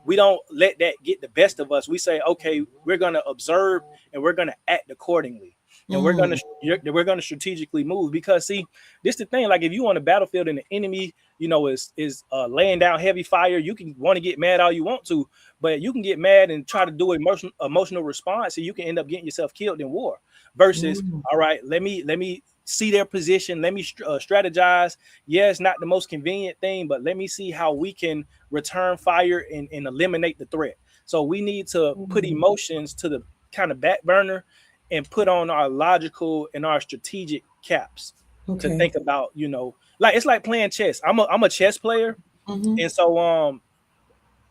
We don't let that get the best of us. We say, okay, we're going to observe and we're going to act accordingly, and Mm, we're going to strategically move. Because see, this is the thing. Like if you on the battlefield and the enemy, is laying down heavy fire, you can want to get mad all you want to, but you can get mad and try to do emotional response, and you can end up getting yourself killed in war. Versus, mm, all right, let me see their position. Let me strategize. Yeah, it's not the most convenient thing, but let me see how we can return fire and eliminate the threat. So we need to put mm. emotions to the kind of back burner and put on our logical and our strategic caps to Okay. think about, like it's like playing chess. I'm a chess player, Hmm. and so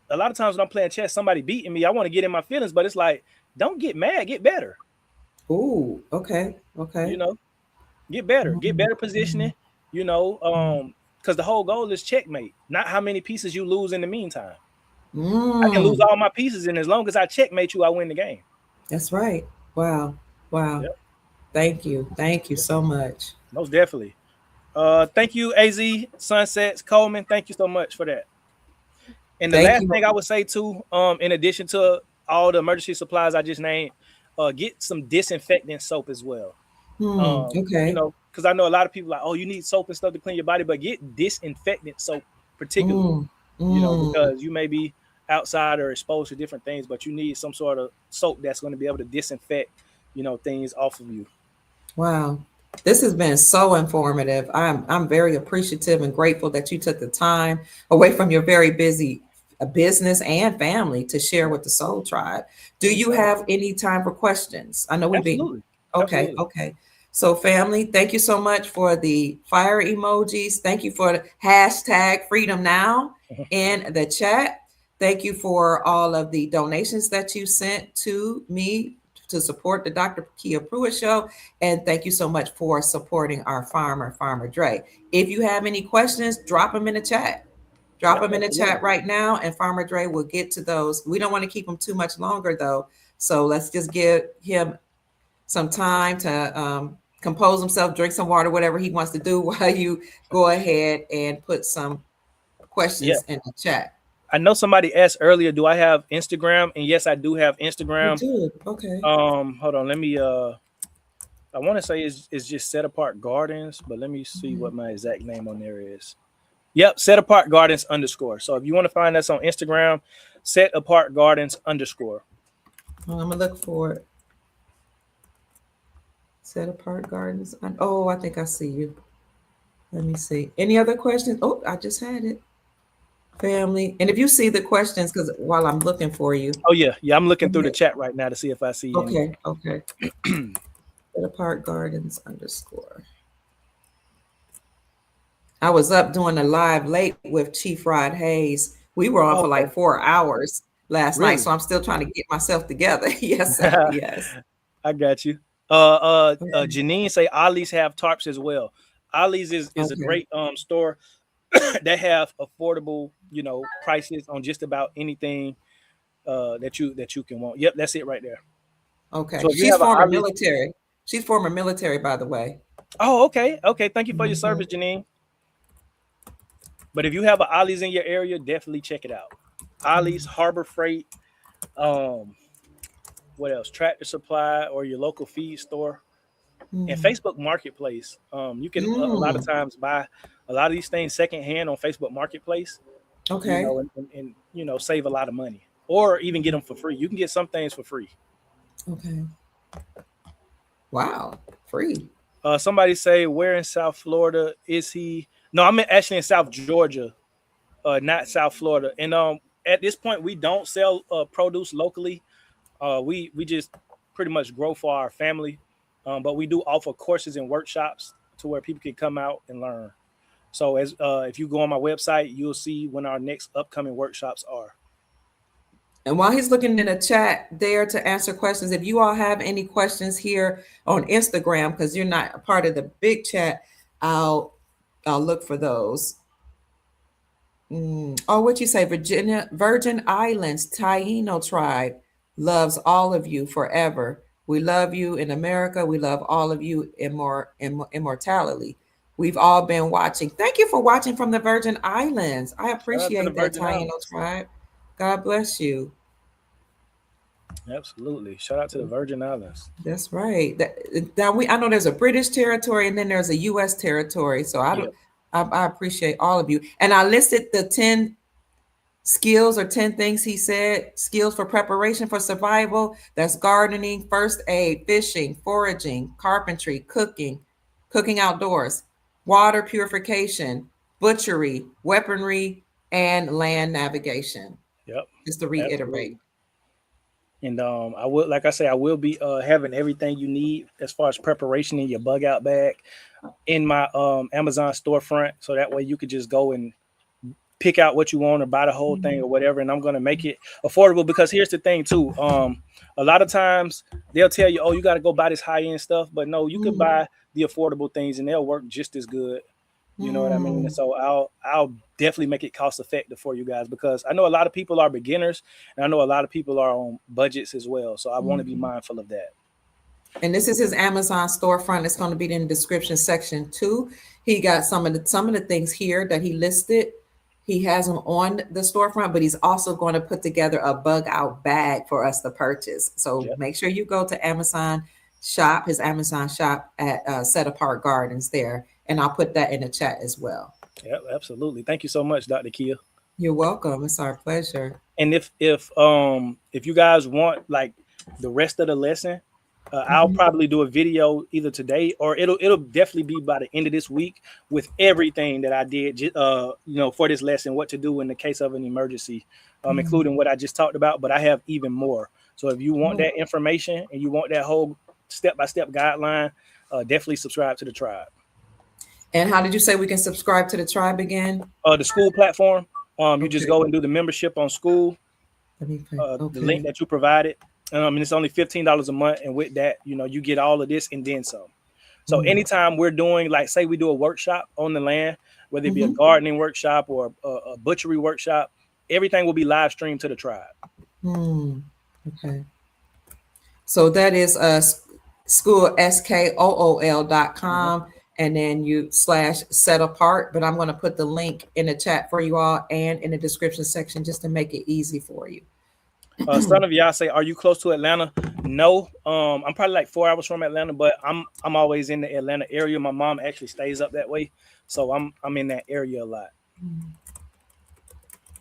a lot of times when I'm playing chess, somebody beating me, I want to get in my feelings, but it's like, don't get mad, get better. Ooh, okay. You Okay. know, get Mm, better mm, positioning. You know, mm. because the whole goal is checkmate, not how many pieces you lose in the meantime. I can lose Mm. all my pieces, and as long as I checkmate you, I win the game. That's right. Wow. Wow. Yep, Thank you. Thank you yep, so much. most definitely. Thank you, Az Sunsets Coleman. Thank you so much for that. And the Thank last you. thing I would say too, in addition to all the emergency supplies I just named, get some disinfectant soap as well. Okay. Because I know a lot of people like, oh, you need soap and stuff to clean your body, but get disinfectant soap particularly, Mm, mm. because you may be outside or exposed to different things, but you need some sort of soap that's going to be able to disinfect, things off of you. Wow. This has been so informative. I'm very appreciative and grateful that you took the time away from your very busy business and family to share Yeah, with the Soul Tribe. Do you anytime. have any time for questions? I know we've been Absolutely. okay, Absolutely. okay. So family, thank you so much for the fire emojis. Thank you for the hashtag freedom now in the chat. Thank you for all of the donations that you sent to me to support the Dr. Kia Pruitt Show. And thank you so much for supporting our Farmer Dre. If you have any questions, drop them in the chat. Drop Yep, them in the absolutely. chat right now, and Farmer Dre will get to those. We don't want to keep him too much longer, though. So let's just give him some time to compose himself, drink some water, whatever he wants to do while you go ahead and put some Yeah. questions in the chat. I know somebody asked earlier, do I have Instagram? And yes, I do have You Instagram. do? Okay. Hold on, let me I want to say it's just Set Apart Gardens, but let me see what my exact name on there is. Yep, Set Apart Gardens _. So if you want to find us on Instagram, Set Apart Gardens _. Well, I'm going to look for it. Set Apart Gardens. Oh, I think I see you. Let me see. Any other questions? Oh, I just had it. Family. And if you see the questions, because while I'm looking for you. Oh yeah, I'm looking through the chat right now to see if I see any. Okay. Set Apart Gardens _. I was up doing a live late with Chief Rod Hayes. We were on for Okay, like 4 hours last night, really? so I'm still trying to get myself together. Yes, sir. Yes. I got you. Okay. Janine say Ollie's have tarps as well. Ollie's is a Okay. great store that have affordable, prices on just about anything that you can want. Yep, that's it right there. Okay. So if you She's have an former Ollie's, military. She's former military, by the way. oh okay, thank you for your Mhm. service, Janine. But if you have an Ollie's in your area, definitely check it out. Ollie's, Harbor Freight, um, what else? Tractor Supply or your local feed store. And Mm. Facebook Marketplace. You can a lot of Mm. times buy a lot of these things secondhand on Facebook Marketplace, Okay. and save a lot of money, or even get them for free. You can get some things for free. Okay. Wow. Free. Somebody say, where in South Florida is he? No, I'm actually in South Georgia, not South Florida. And at this point, we don't sell produce locally. We just pretty much grow for our family, but we do offer courses and workshops to where people can come out and learn. So as if you go on my website, you'll see when our next upcoming workshops are. And while he's looking in the chat there to answer questions, if you all have any questions here on Instagram, because you're not a part of the big chat, I'll look for those. Oh, what you say? Virgin Islands, Taino tribe loves all of you forever. We love you in America. We love all of you immortality. We've all been watching. Thank you for watching from the Virgin Islands. I Shout out to the appreciate that, Virgin Taino Islands. tribe. God bless you. Absolutely. Shout out to the Virgin Islands. That's right. I know there's a British territory and then there's a U.S. territory. So Yeah. I appreciate all of you. And I listed the 10 skills or 10 things he said, skills for preparation for survival. That's gardening, first aid, fishing, foraging, carpentry, cooking outdoors, water purification, butchery, weaponry, and land navigation. Yep. Just to Absolutely. reiterate. And I will, like I say, I will be having everything you need as far as preparation in your bug out bag in my Amazon storefront, so that way you could just go and pick out what you want or buy the whole thing or whatever. And I'm going to make it affordable, because here's the thing too. A lot of times they'll tell you, oh, you got to go buy this high end stuff, but no, you could buy the affordable things and they'll work just as good. You know what I mean? And so I'll definitely make it cost effective for you guys, because I know a lot of people are beginners and I know a lot of people are on budgets as well. So I want to be mindful of that. And this is his Amazon storefront. It's going to be in the description section too. He got some of the things here that he listed. He has them on the storefront, but he's also going to put together a bug out bag for us to purchase. So Yep. make sure you go to Amazon shop, his Amazon shop at Set Apart Gardens there. And I'll put that in the chat as well. Yep, absolutely. Thank you so much, Dr. Kia. You're welcome. It's our pleasure. And if you guys want like the rest of the lesson, I'll probably do a video either today or it'll definitely be by the end of this week with everything that I did, for this lesson, what to do in the case of an emergency, including what I just talked about. But I have even more. So if you want that information and you want that whole step-by-step guideline, definitely subscribe to the tribe. And how did you say we can subscribe to the tribe again? The school platform. You just Okay. go and do the membership on school, Let me pay. the link Okay. that you provided. And it's only $15 a month, and with that, you get all of this and then some. So Mm. anytime we're doing, like, say we do a workshop on the land, whether it be a Mm-hmm. gardening workshop or a butchery workshop, everything will be live streamed to the tribe. Hmm. Okay. So that is school Mhm. skool.com, and then you slash set apart. But I'm going to put the link in the chat for you all and in the description section just to make it easy for you. Son of Yah say, "Are you close to Atlanta?" No, I'm probably like 4 hours from Atlanta, but I'm always in the Atlanta area. My mom actually stays up that way, so I'm in that area a lot.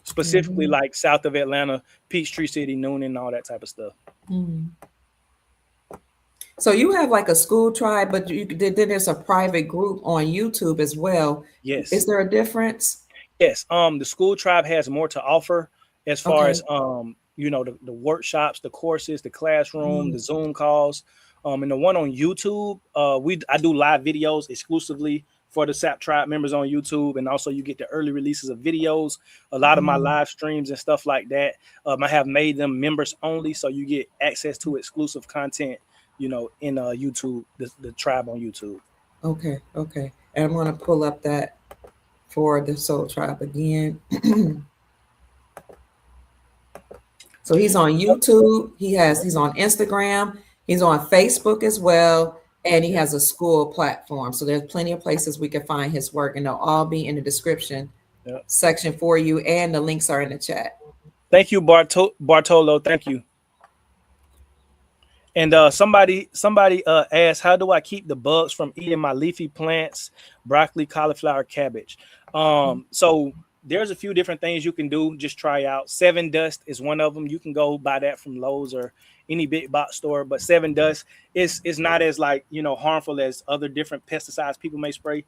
Specifically, Mm-hmm. like south of Atlanta, Peachtree City, Noonan, all that type of stuff. Mm. So you have like a school tribe, but then there's a private group on YouTube as well. Is Yes, there a difference? yes. The school tribe has more to offer as far Okay. as the workshops, the courses, the classroom, Mm. the Zoom calls. And the one on YouTube, I do live videos exclusively for the SAP tribe members on YouTube, and also you get the early releases of videos. A lot of my Mm. live streams and stuff like that, I have made them members only, so you get access to exclusive content. In YouTube, the tribe on YouTube. Okay. Okay. And I'm going to pull up that for the Soul Tribe again. So he's on YouTube. He's on Instagram. He's on Facebook as well, and he Yep, has a school platform. So there's plenty of places we can find his work, and they'll all be in the description yep. section for you, and the links are in the chat. Thank you, Bartolo. Thank you. And somebody asked, how do I keep the bugs from eating my leafy plants, broccoli, cauliflower, cabbage? So there's a few different things you can do. Just try out. Seven Dust is one of them. You can go buy that from Lowe's or any big box store. But Seven Dust is not as, like, harmful as other different pesticides people may spray.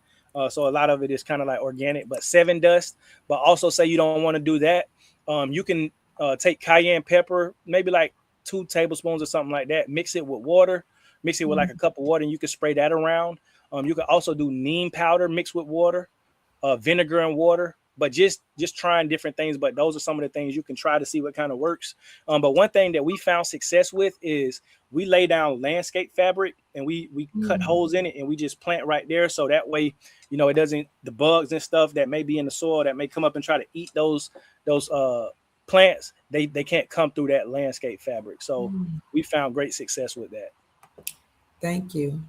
So a lot of it is kind of like organic. But Seven Dust. But also, say you don't want to do that. You can take cayenne pepper, maybe like 2 tablespoons or something like that. Mix it with water. Mix it with like a cup of water, and you can spray that around. You can also do neem powder mixed with water, vinegar and water. But just trying different things. But those are some of the things you can try to see what kind of works. But one thing that we found success with is we lay down landscape fabric, and we cut Mm. holes in it, and we just plant right there. So that way, it doesn't, the bugs and stuff that may be in the soil that may come up and try to eat those plants, they can't come through that landscape fabric. So Mm. we found great success with that. Thank you.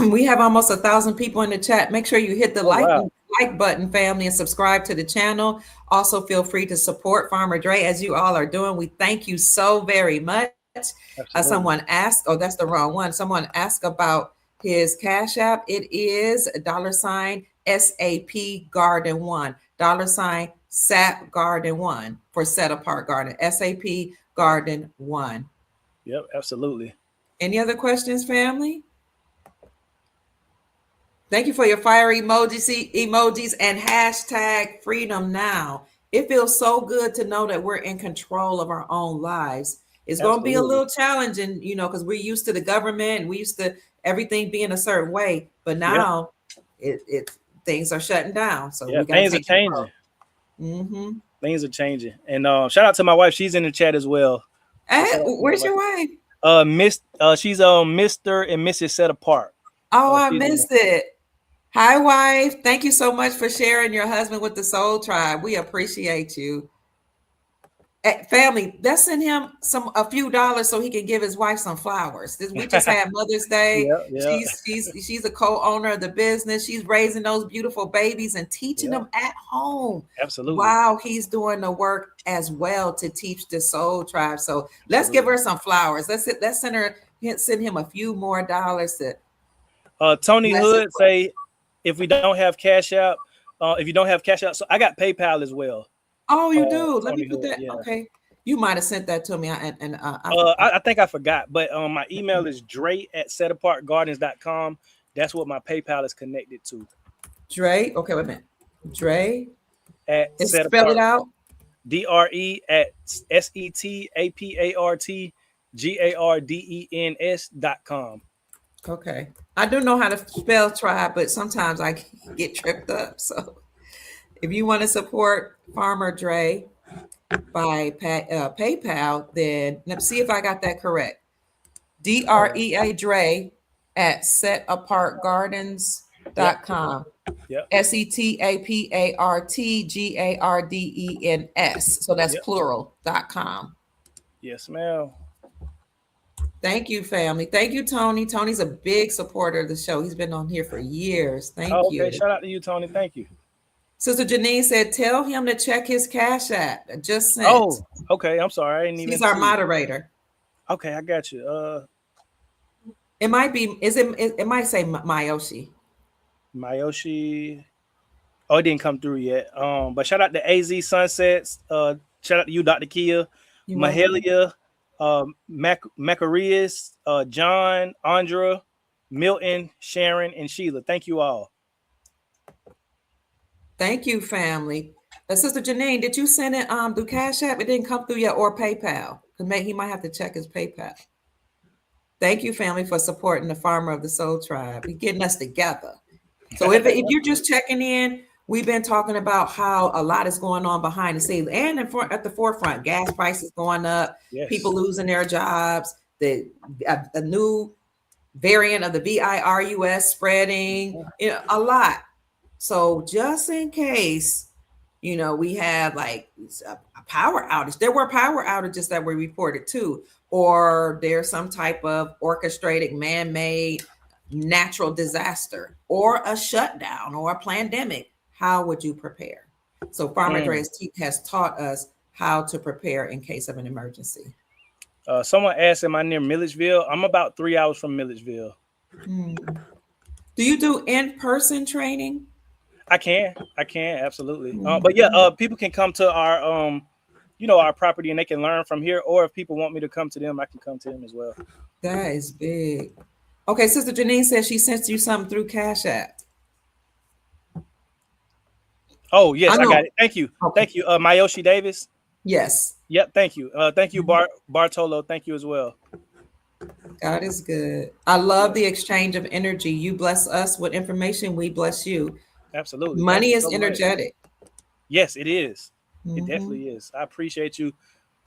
We have almost 1,000 people in the chat. Make sure you hit the Oh wow, like button, family, and subscribe to the channel. Also, feel free to support Farmer Dre as you all are doing. We thank you so very much. Someone absolutely. asked, oh, that's the wrong one. Someone asked about his Cash App. It is $ SAP Garden One, $SAP Garden One for Set Apart Garden, SAP Garden One. Yep, absolutely. Any other questions, family? Thank you for your fire emojis and hashtag freedom now. It feels so good to know that we're in control of our own lives. It's going to be a Absolutely. little challenging, because we're used to the government and we used to everything being a certain way. But Yeah, now it things are shutting down. So yeah. we got to Things are take changing. control. Mm-hmm. Things are changing. And shout out to my wife. She's in the chat as well. So Hey, shout out to my where's wife. your wife? She's Mr. and Mrs. Set Apart. Oh, I She's in missed it. Hi, wife. Thank you so much for sharing your husband with the Soul Tribe. We appreciate you. Family, let's send him a few dollars so he can give his wife some flowers. We just had Mother's Day. Yeah, yeah, She's a co-owner of the business. She's raising those beautiful babies and teaching yeah. them at home Absolutely. while he's doing the work as well to teach the Soul Tribe. So let's give Absolutely. her some flowers. Let's send him a few more dollars to Tony bless his Hood work. say, if we don't have Cash App, if you don't have Cash App, so I got PayPal as well. Oh, you do. Let me Tony put Hood, that. yeah. Okay, you might have sent that to me, I I think I forgot, but my email is dre@setapartgardens.com. That's what my PayPal is connected to. Dre. Okay, wait a minute. Dre. At It's spell it Setapart, out. DRE at SETAPARTGARDENS.com. Okay. I do know how to spell tribe, but sometimes I get tripped up. So If you want to support Farmer Dre by PayPal, then let's see if I got that correct. DREA Dre at Yep. setapartgardens.com. Yep. SETAPARTGARDENS. So that's Yep. plural.com. Yes, ma'am. Thank you, family. Thank you, Tony. Tony's a big supporter of the show. He's been on here for years. Oh, Thank okay. you. Shout out to you, Tony. Thank you. Sister Janine said, tell him to check his Cash App. I just sent. Oh, okay. I'm sorry. I didn't even She's our see. moderator. Okay, I got you. It might be, it might say Mayoshi. Mayoshi. Oh, it didn't come through yet. But shout out to AZ Sunsets. Shout out to you, Dr. Kia, You welcome. Mahalia, Macarius, John, Andra, Milton, Sharon, and Sheila. Thank you all. Thank you, family. Sister Janine, did you send it through Cash App? It didn't come through yet, or PayPal. He might have to check his PayPal. Thank you, family, for supporting the Farmer of the Soul Tribe. We're getting us together. So if you're just checking in, we've been talking about how a lot is going on behind the scenes and at the forefront. Gas prices going up, Yes. people losing their jobs, the new variant of the virus spreading, a lot. So just in case, we have like a power outage. There were power outages that were reported too, or there's some type of orchestrated, man-made natural disaster, or a shutdown, or a pandemic. How would you prepare? So Farmer Dre has taught us how to prepare in case of an emergency. Someone asked, am I near Milledgeville? I'm about 3 hours from Milledgeville. Do you do in-person training? I can, absolutely. But yeah, people can come to our, our property and they can learn from here. Or if people want me to come to them, I can come to them as well. That is big. Okay, Sister Janine says she sent you something through Cash App. Oh, yes, I got it. Thank you. Okay. Thank you. Mayoshi Davis. Yes. Yep, thank you. Thank you, Bartolo. Thank you as well. God is good. I love the exchange of energy. You bless us with information, we bless you. Absolutely. Money is energetic. Yes, it is. It definitely is. I appreciate you.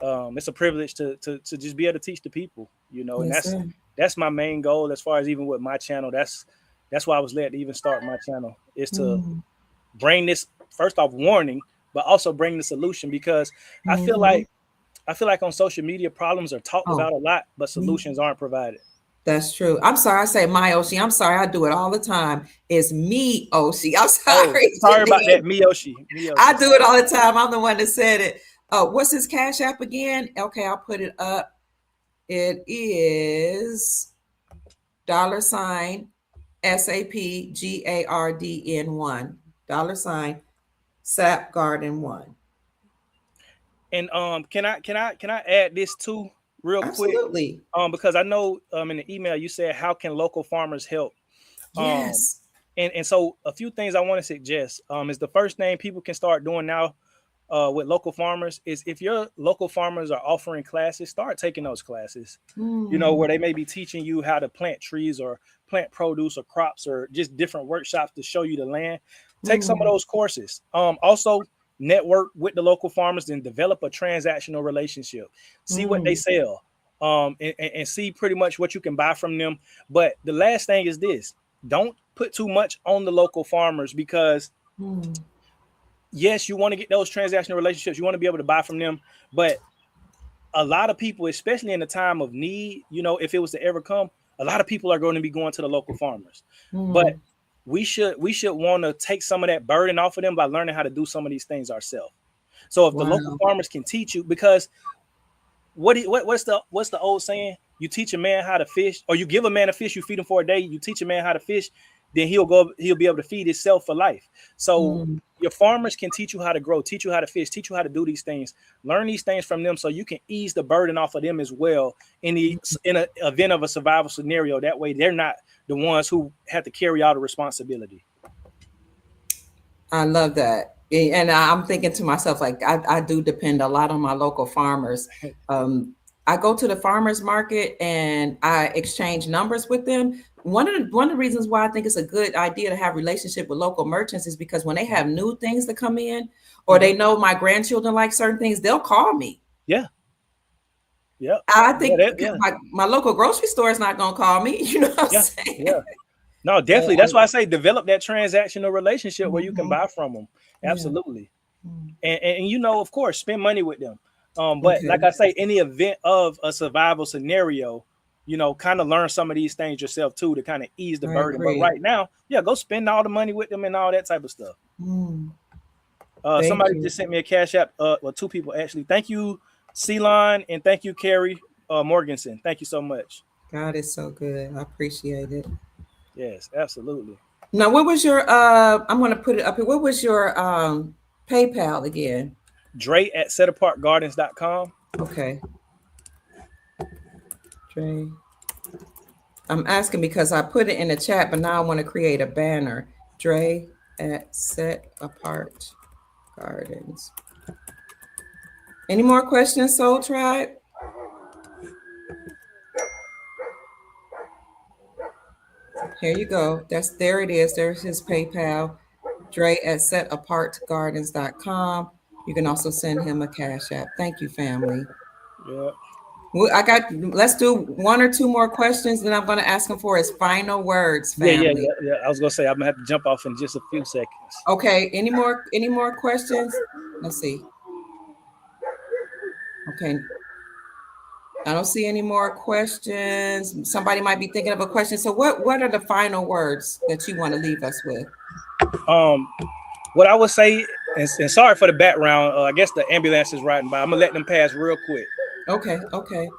It's a privilege to just be able to teach the people, and that's my main goal as far as even with my channel. That's why I was led to even start my channel, is to bring this, first off, warning, but also bring the solution, because I feel like on social media, problems are talked about a lot, but solutions aren't provided. That's true. I'm sorry. I say my Oshi. I'm sorry. I do it all the time. It's me, Oshi. I'm sorry. Oh, sorry about that, Miyoshi. I do it all the time. I'm the one that said it. What's his Cash App again? Okay, I'll put it up. It is $SAPGARDN1 $SAPGARDEN1. And can I add this too real Absolutely. quick? Because I know in the email you said, how can local farmers help? Yes. And so a few things I want to suggest is the first thing people can start doing now with local farmers is, if your local farmers are offering classes, start taking those classes, where they may be teaching you how to plant trees or plant produce or crops, or just different workshops to show you the land. Take some of those courses. Also, network with the local farmers and develop a transactional relationship. See what they sell, and see pretty much what you can buy from them. But the last thing is this: don't put too much on the local farmers, because yes, you want to get those transactional relationships. You want to be able to buy from them. But a lot of people, especially in the time of need, if it was to ever come, a lot of people are going to be going to the local farmers. But we should want to take some of that burden off of them by learning how to do some of these things ourselves. So if the local farmers can teach you, because what's the old saying? You teach a man how to fish, or you give a man a fish, you feed him for a day. You teach a man how to fish, then he'll be able to feed himself for life. So your farmers can teach you how to grow, teach you how to fish, teach you how to do these things, learn these things from them, so you can ease the burden off of them as well in an event of a survival scenario. That way they're not the ones who have to carry out a responsibility. I love that. And I'm thinking to myself, like, I do depend a lot on my local farmers. I go to the farmers market and I exchange numbers with them, one of the reasons why I think it's a good idea to have relationship with local merchants is because when they have new things to come in, or they know my grandchildren like certain things, they'll call me. Yeah. Yeah. I Yeah. think Yeah. my local grocery store is not going to call me. You know what I'm Yeah. saying? Yeah. No, So definitely. That's why I say develop that transactional relationship where you can mhm, buy from them. yeah. Absolutely. Mm. And you know, of course, spend money with them. But like Okay. I say, in the event of a survival scenario, you know, kind of learn some of these things yourself too to kind of ease the I burden. But agree. right now, yeah, go spend all the money with them and all that type of stuff. Mm, thank Somebody you. just sent me a cash app. Well, two people actually. Thank you, Ceylon, and thank you, Carrie Morganson. Thank you so much. God is so good. I appreciate it. Yes, absolutely. Now, what was your I'm going to put it up here. What was your PayPal again? Dre at setapartgardens.com. Okay. Dre. I'm asking because I put it in the chat, but now I want to create a banner. Dre at Set Apart Gardens. Any more questions, Soul Tribe? Here you go. There it is. There's his PayPal. Dre at setapartgardens.com. You can also send him a cash app. Thank you, family. Yeah. Let's do one or two more questions, then I'm going to ask him for his final words, Yeah, yeah, family. yeah, yeah. I was gonna say I'm gonna have to jump off in just a few seconds. Okay, any more questions? Let's see. Okay, I don't see any more questions. Somebody might be thinking of a question. So what are the final words that you want to leave us with? Um, what I would say, and sorry for the background. I guess the ambulance is riding by. I'm gonna let them pass real quick. Okay, okay.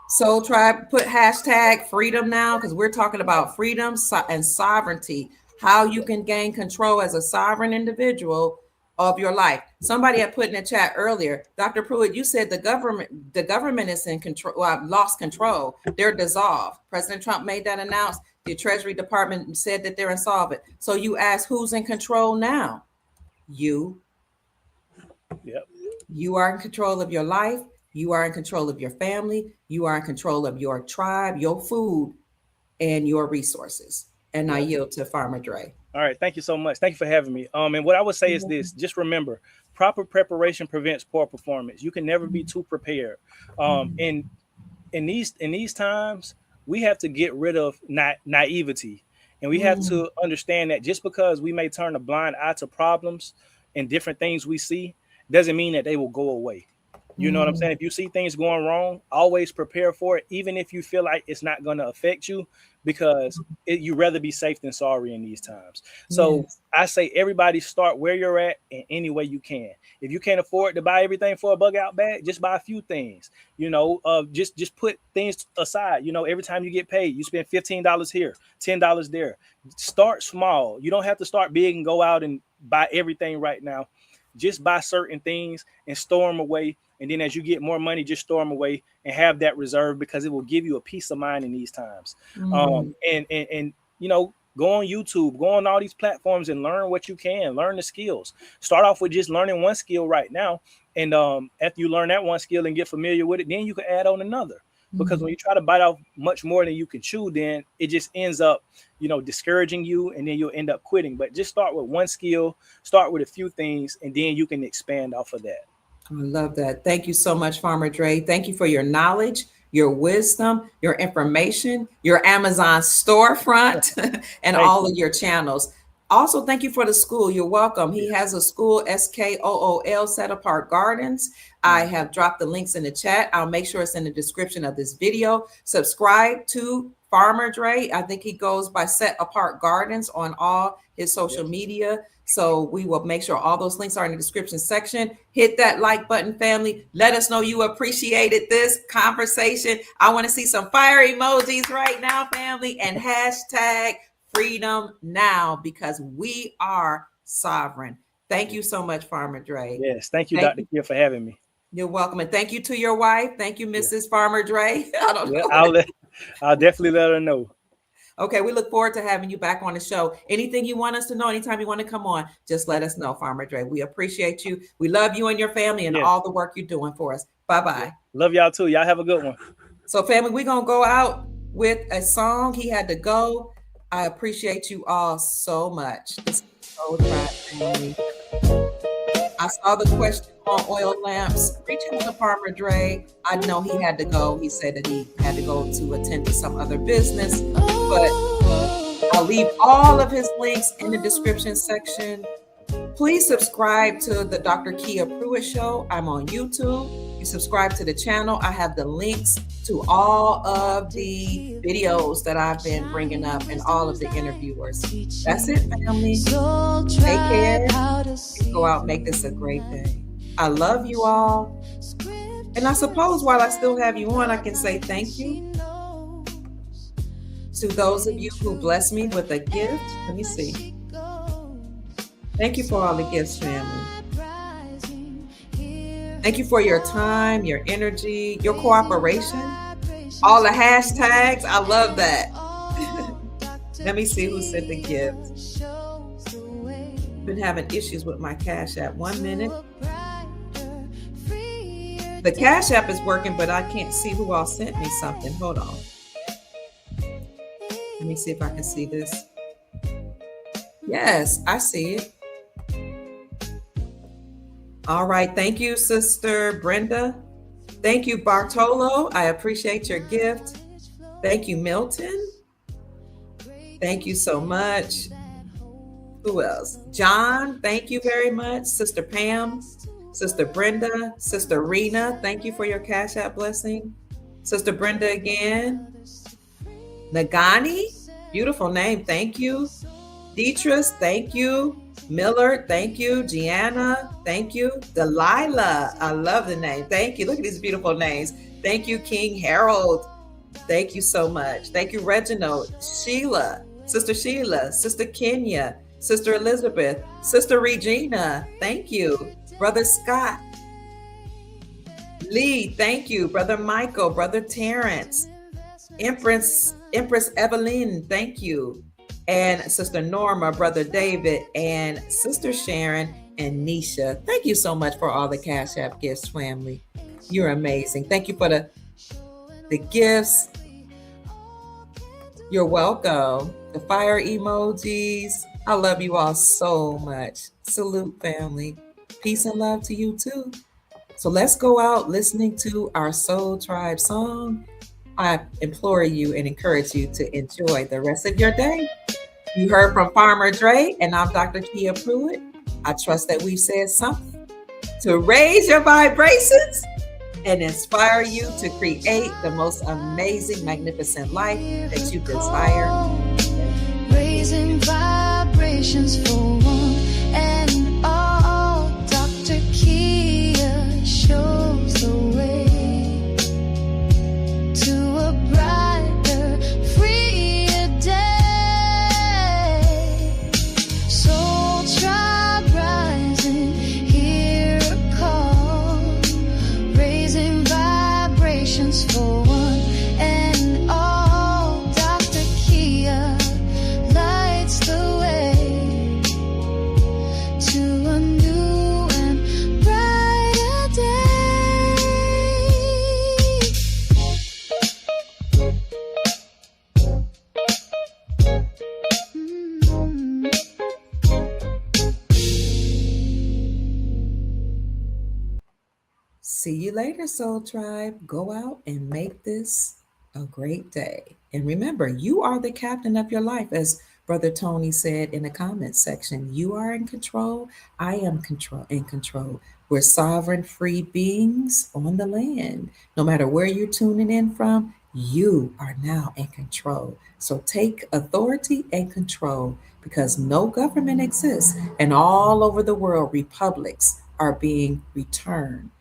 Soul Tribe, put hashtag freedom now because we're talking about freedom and sovereignty, how you can gain control as a sovereign individual of your life. Somebody had put in the chat earlier, Dr. Pruitt, you said the government is in control, lost control. They're dissolved. President Trump made that announcement. The Treasury Department said that they're insolvent. So you ask, who's in control now? You. Yep. You are in control of your life. You are in control of your family. You are in control of your tribe, your food, and your resources. And I Yep. yield to Farmer Dre. All right. Thank you so much. Thank you for having me. And what I would say is this: just remember, proper preparation prevents poor performance. You can never be too prepared. And in these times, we have to get rid of naivety, and we have Mm, to understand that just because we may turn a blind eye to problems and different things we see, doesn't mean that they will go away. You know what I'm mm, saying? If you see things going wrong, always prepare for it, even if you feel like it's not going to affect you, because you rather be safe than sorry in these times. So yes. I say everybody start where you're at in any way you can. If you can't afford to buy everything for a bug out bag, just buy a few things. Just put things aside. Every time you get paid, you spend $15 here, $10 there. Start small. You don't have to start big and go out and buy everything right now. Just buy certain things and store them away. And then as you get more money, just store them away and have that reserve, because it will give you a peace of mind in these times. Mm, And go on YouTube, go on all these platforms and learn what you can, learn the skills. Start off with just learning one skill right now. And after you learn that one skill and get familiar with it, then you can add on another. Because mm. when you try to bite off much more than you can chew, then it just ends up, discouraging you, and then you'll end up quitting. But just start with one skill, start with a few things, and then you can expand off of that. I love that. Thank you so much, Farmer Dre. Thank you for your knowledge, your wisdom, your information, your Amazon storefront, and Thank all you. of your channels. Also, thank you for the school. You're welcome. He Yes. has a school, SKOOL, Set Apart Gardens. I Mhm. have dropped the links in the chat. I'll make sure it's in the description of this video. Subscribe to Farmer Dre. I think he goes by Set Apart Gardens on all his social Yes. media. So we will make sure all those links are in the description section. Hit that like button, family. Let us know you appreciated this conversation. I want to see some fire emojis right now, family, and hashtag freedom now, because we are sovereign. Thank you so much, Farmer Dre. Yes. Thank you, Thank Dr. you. Kia, for having me. You're welcome. And thank you to your wife. Thank you, Yeah. Mrs. Farmer Dre. I don't Yeah. know. I'll definitely let her know. Okay, we look forward to having you back on the show. Anything you want us to know, anytime you want to come on, just let us know, Farmer Dre. We appreciate you. We love you and your family and Yeah. all the work you're doing for us. Bye Yeah. bye. Love y'all too. Y'all have a good one. So, family, we're going to go out with a song. He had to go. I appreciate you all so much. This is Soul Tribe family. I saw the question on oil lamps. Reach out to Farmer Dre. I know he had to go. He said that he had to go to attend to some other business, but I'll leave all of his links in the description section. Please subscribe to the Dr. Kia Pruitt Show. I'm on YouTube. You subscribe to the channel. I have the links to all of the videos that I've been bringing up and all of the interviewers. That's it, family. Take care. Go out and make this a great day. I love you all. And I suppose while I still have you on, I can say thank you to those of you who blessed me with a gift. Let me see. Thank you for all the gifts, family. Thank you for your time, your energy, your cooperation, all the hashtags. I love that. Let me see who sent the gift. Been having issues with my Cash App. 1 minute. The Cash App is working, but I can't see who all sent me something. Hold on. Let me see if I can see this. Yes, I see it. All right. Thank you, Sister Brenda. Thank you, Bartolo. I appreciate your gift. Thank you, Milton. Thank you so much. Who else? John, thank you very much. Sister Pam, Sister Brenda, Sister Rena, thank you for your Cash App blessing. Sister Brenda again. Nagani, beautiful name. Thank you. Deetris, thank you. Miller, thank you. Gianna, thank you. Delilah, I love the name. Thank you. Look at these beautiful names. Thank you, King Harold. Thank you so much. Thank you, Reginald, Sheila, Sister Kenya, Sister Elizabeth, Sister Regina. Thank you. Brother Scott. Lee, thank you. Brother Michael, Brother Terrence, Empress Evelyn, thank you. And Sister Norma, Brother David, and Sister Sharon and Nisha. Thank you so much for all the Cash App gifts, family. You're amazing. Thank you for the gifts. You're welcome. The fire emojis. I love you all so much. Salute, family. Peace and love to you too. So let's go out listening to our Soul Tribe song. I implore you and encourage you to enjoy the rest of your day. You heard from Farmer Dre, and I'm Dr. Kia Pruitt. I trust that we've said something to raise your vibrations and inspire you to create the most amazing, magnificent life that you desire. Raising vibrations for one and all. Dr. Kia shows the way to a brighter, freer day. Soul Tribe rising, hear a call. Raising vibrations for one and all. Dr. Kia lights the way to a new and brighter day. See you later, Soul Tribe. Go out and make this a great day. And remember, you are the captain of your life, as Brother Tony said in the comments section. You are in control. I am in control. We're sovereign, free beings on the land. No matter where you're tuning in from, you are now in control. So take authority and control, because no government exists. And all over the world, republics are being returned.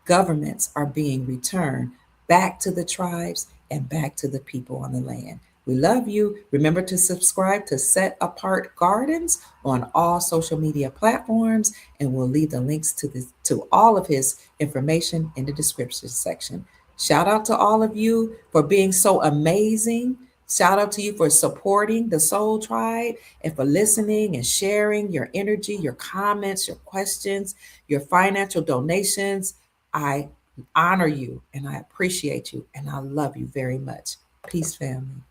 Governments are being returned back to the tribes and back to the people on the land. We love you. Remember to subscribe to Set Apart Gardens on all social media platforms, and we'll leave the links to all of his information in the description section. Shout out to all of you for being so amazing. Shout out to you for supporting the Soul Tribe and for listening and sharing your energy, your comments, your questions, your financial donations. I honor you and I appreciate you and I love you very much. Peace, family.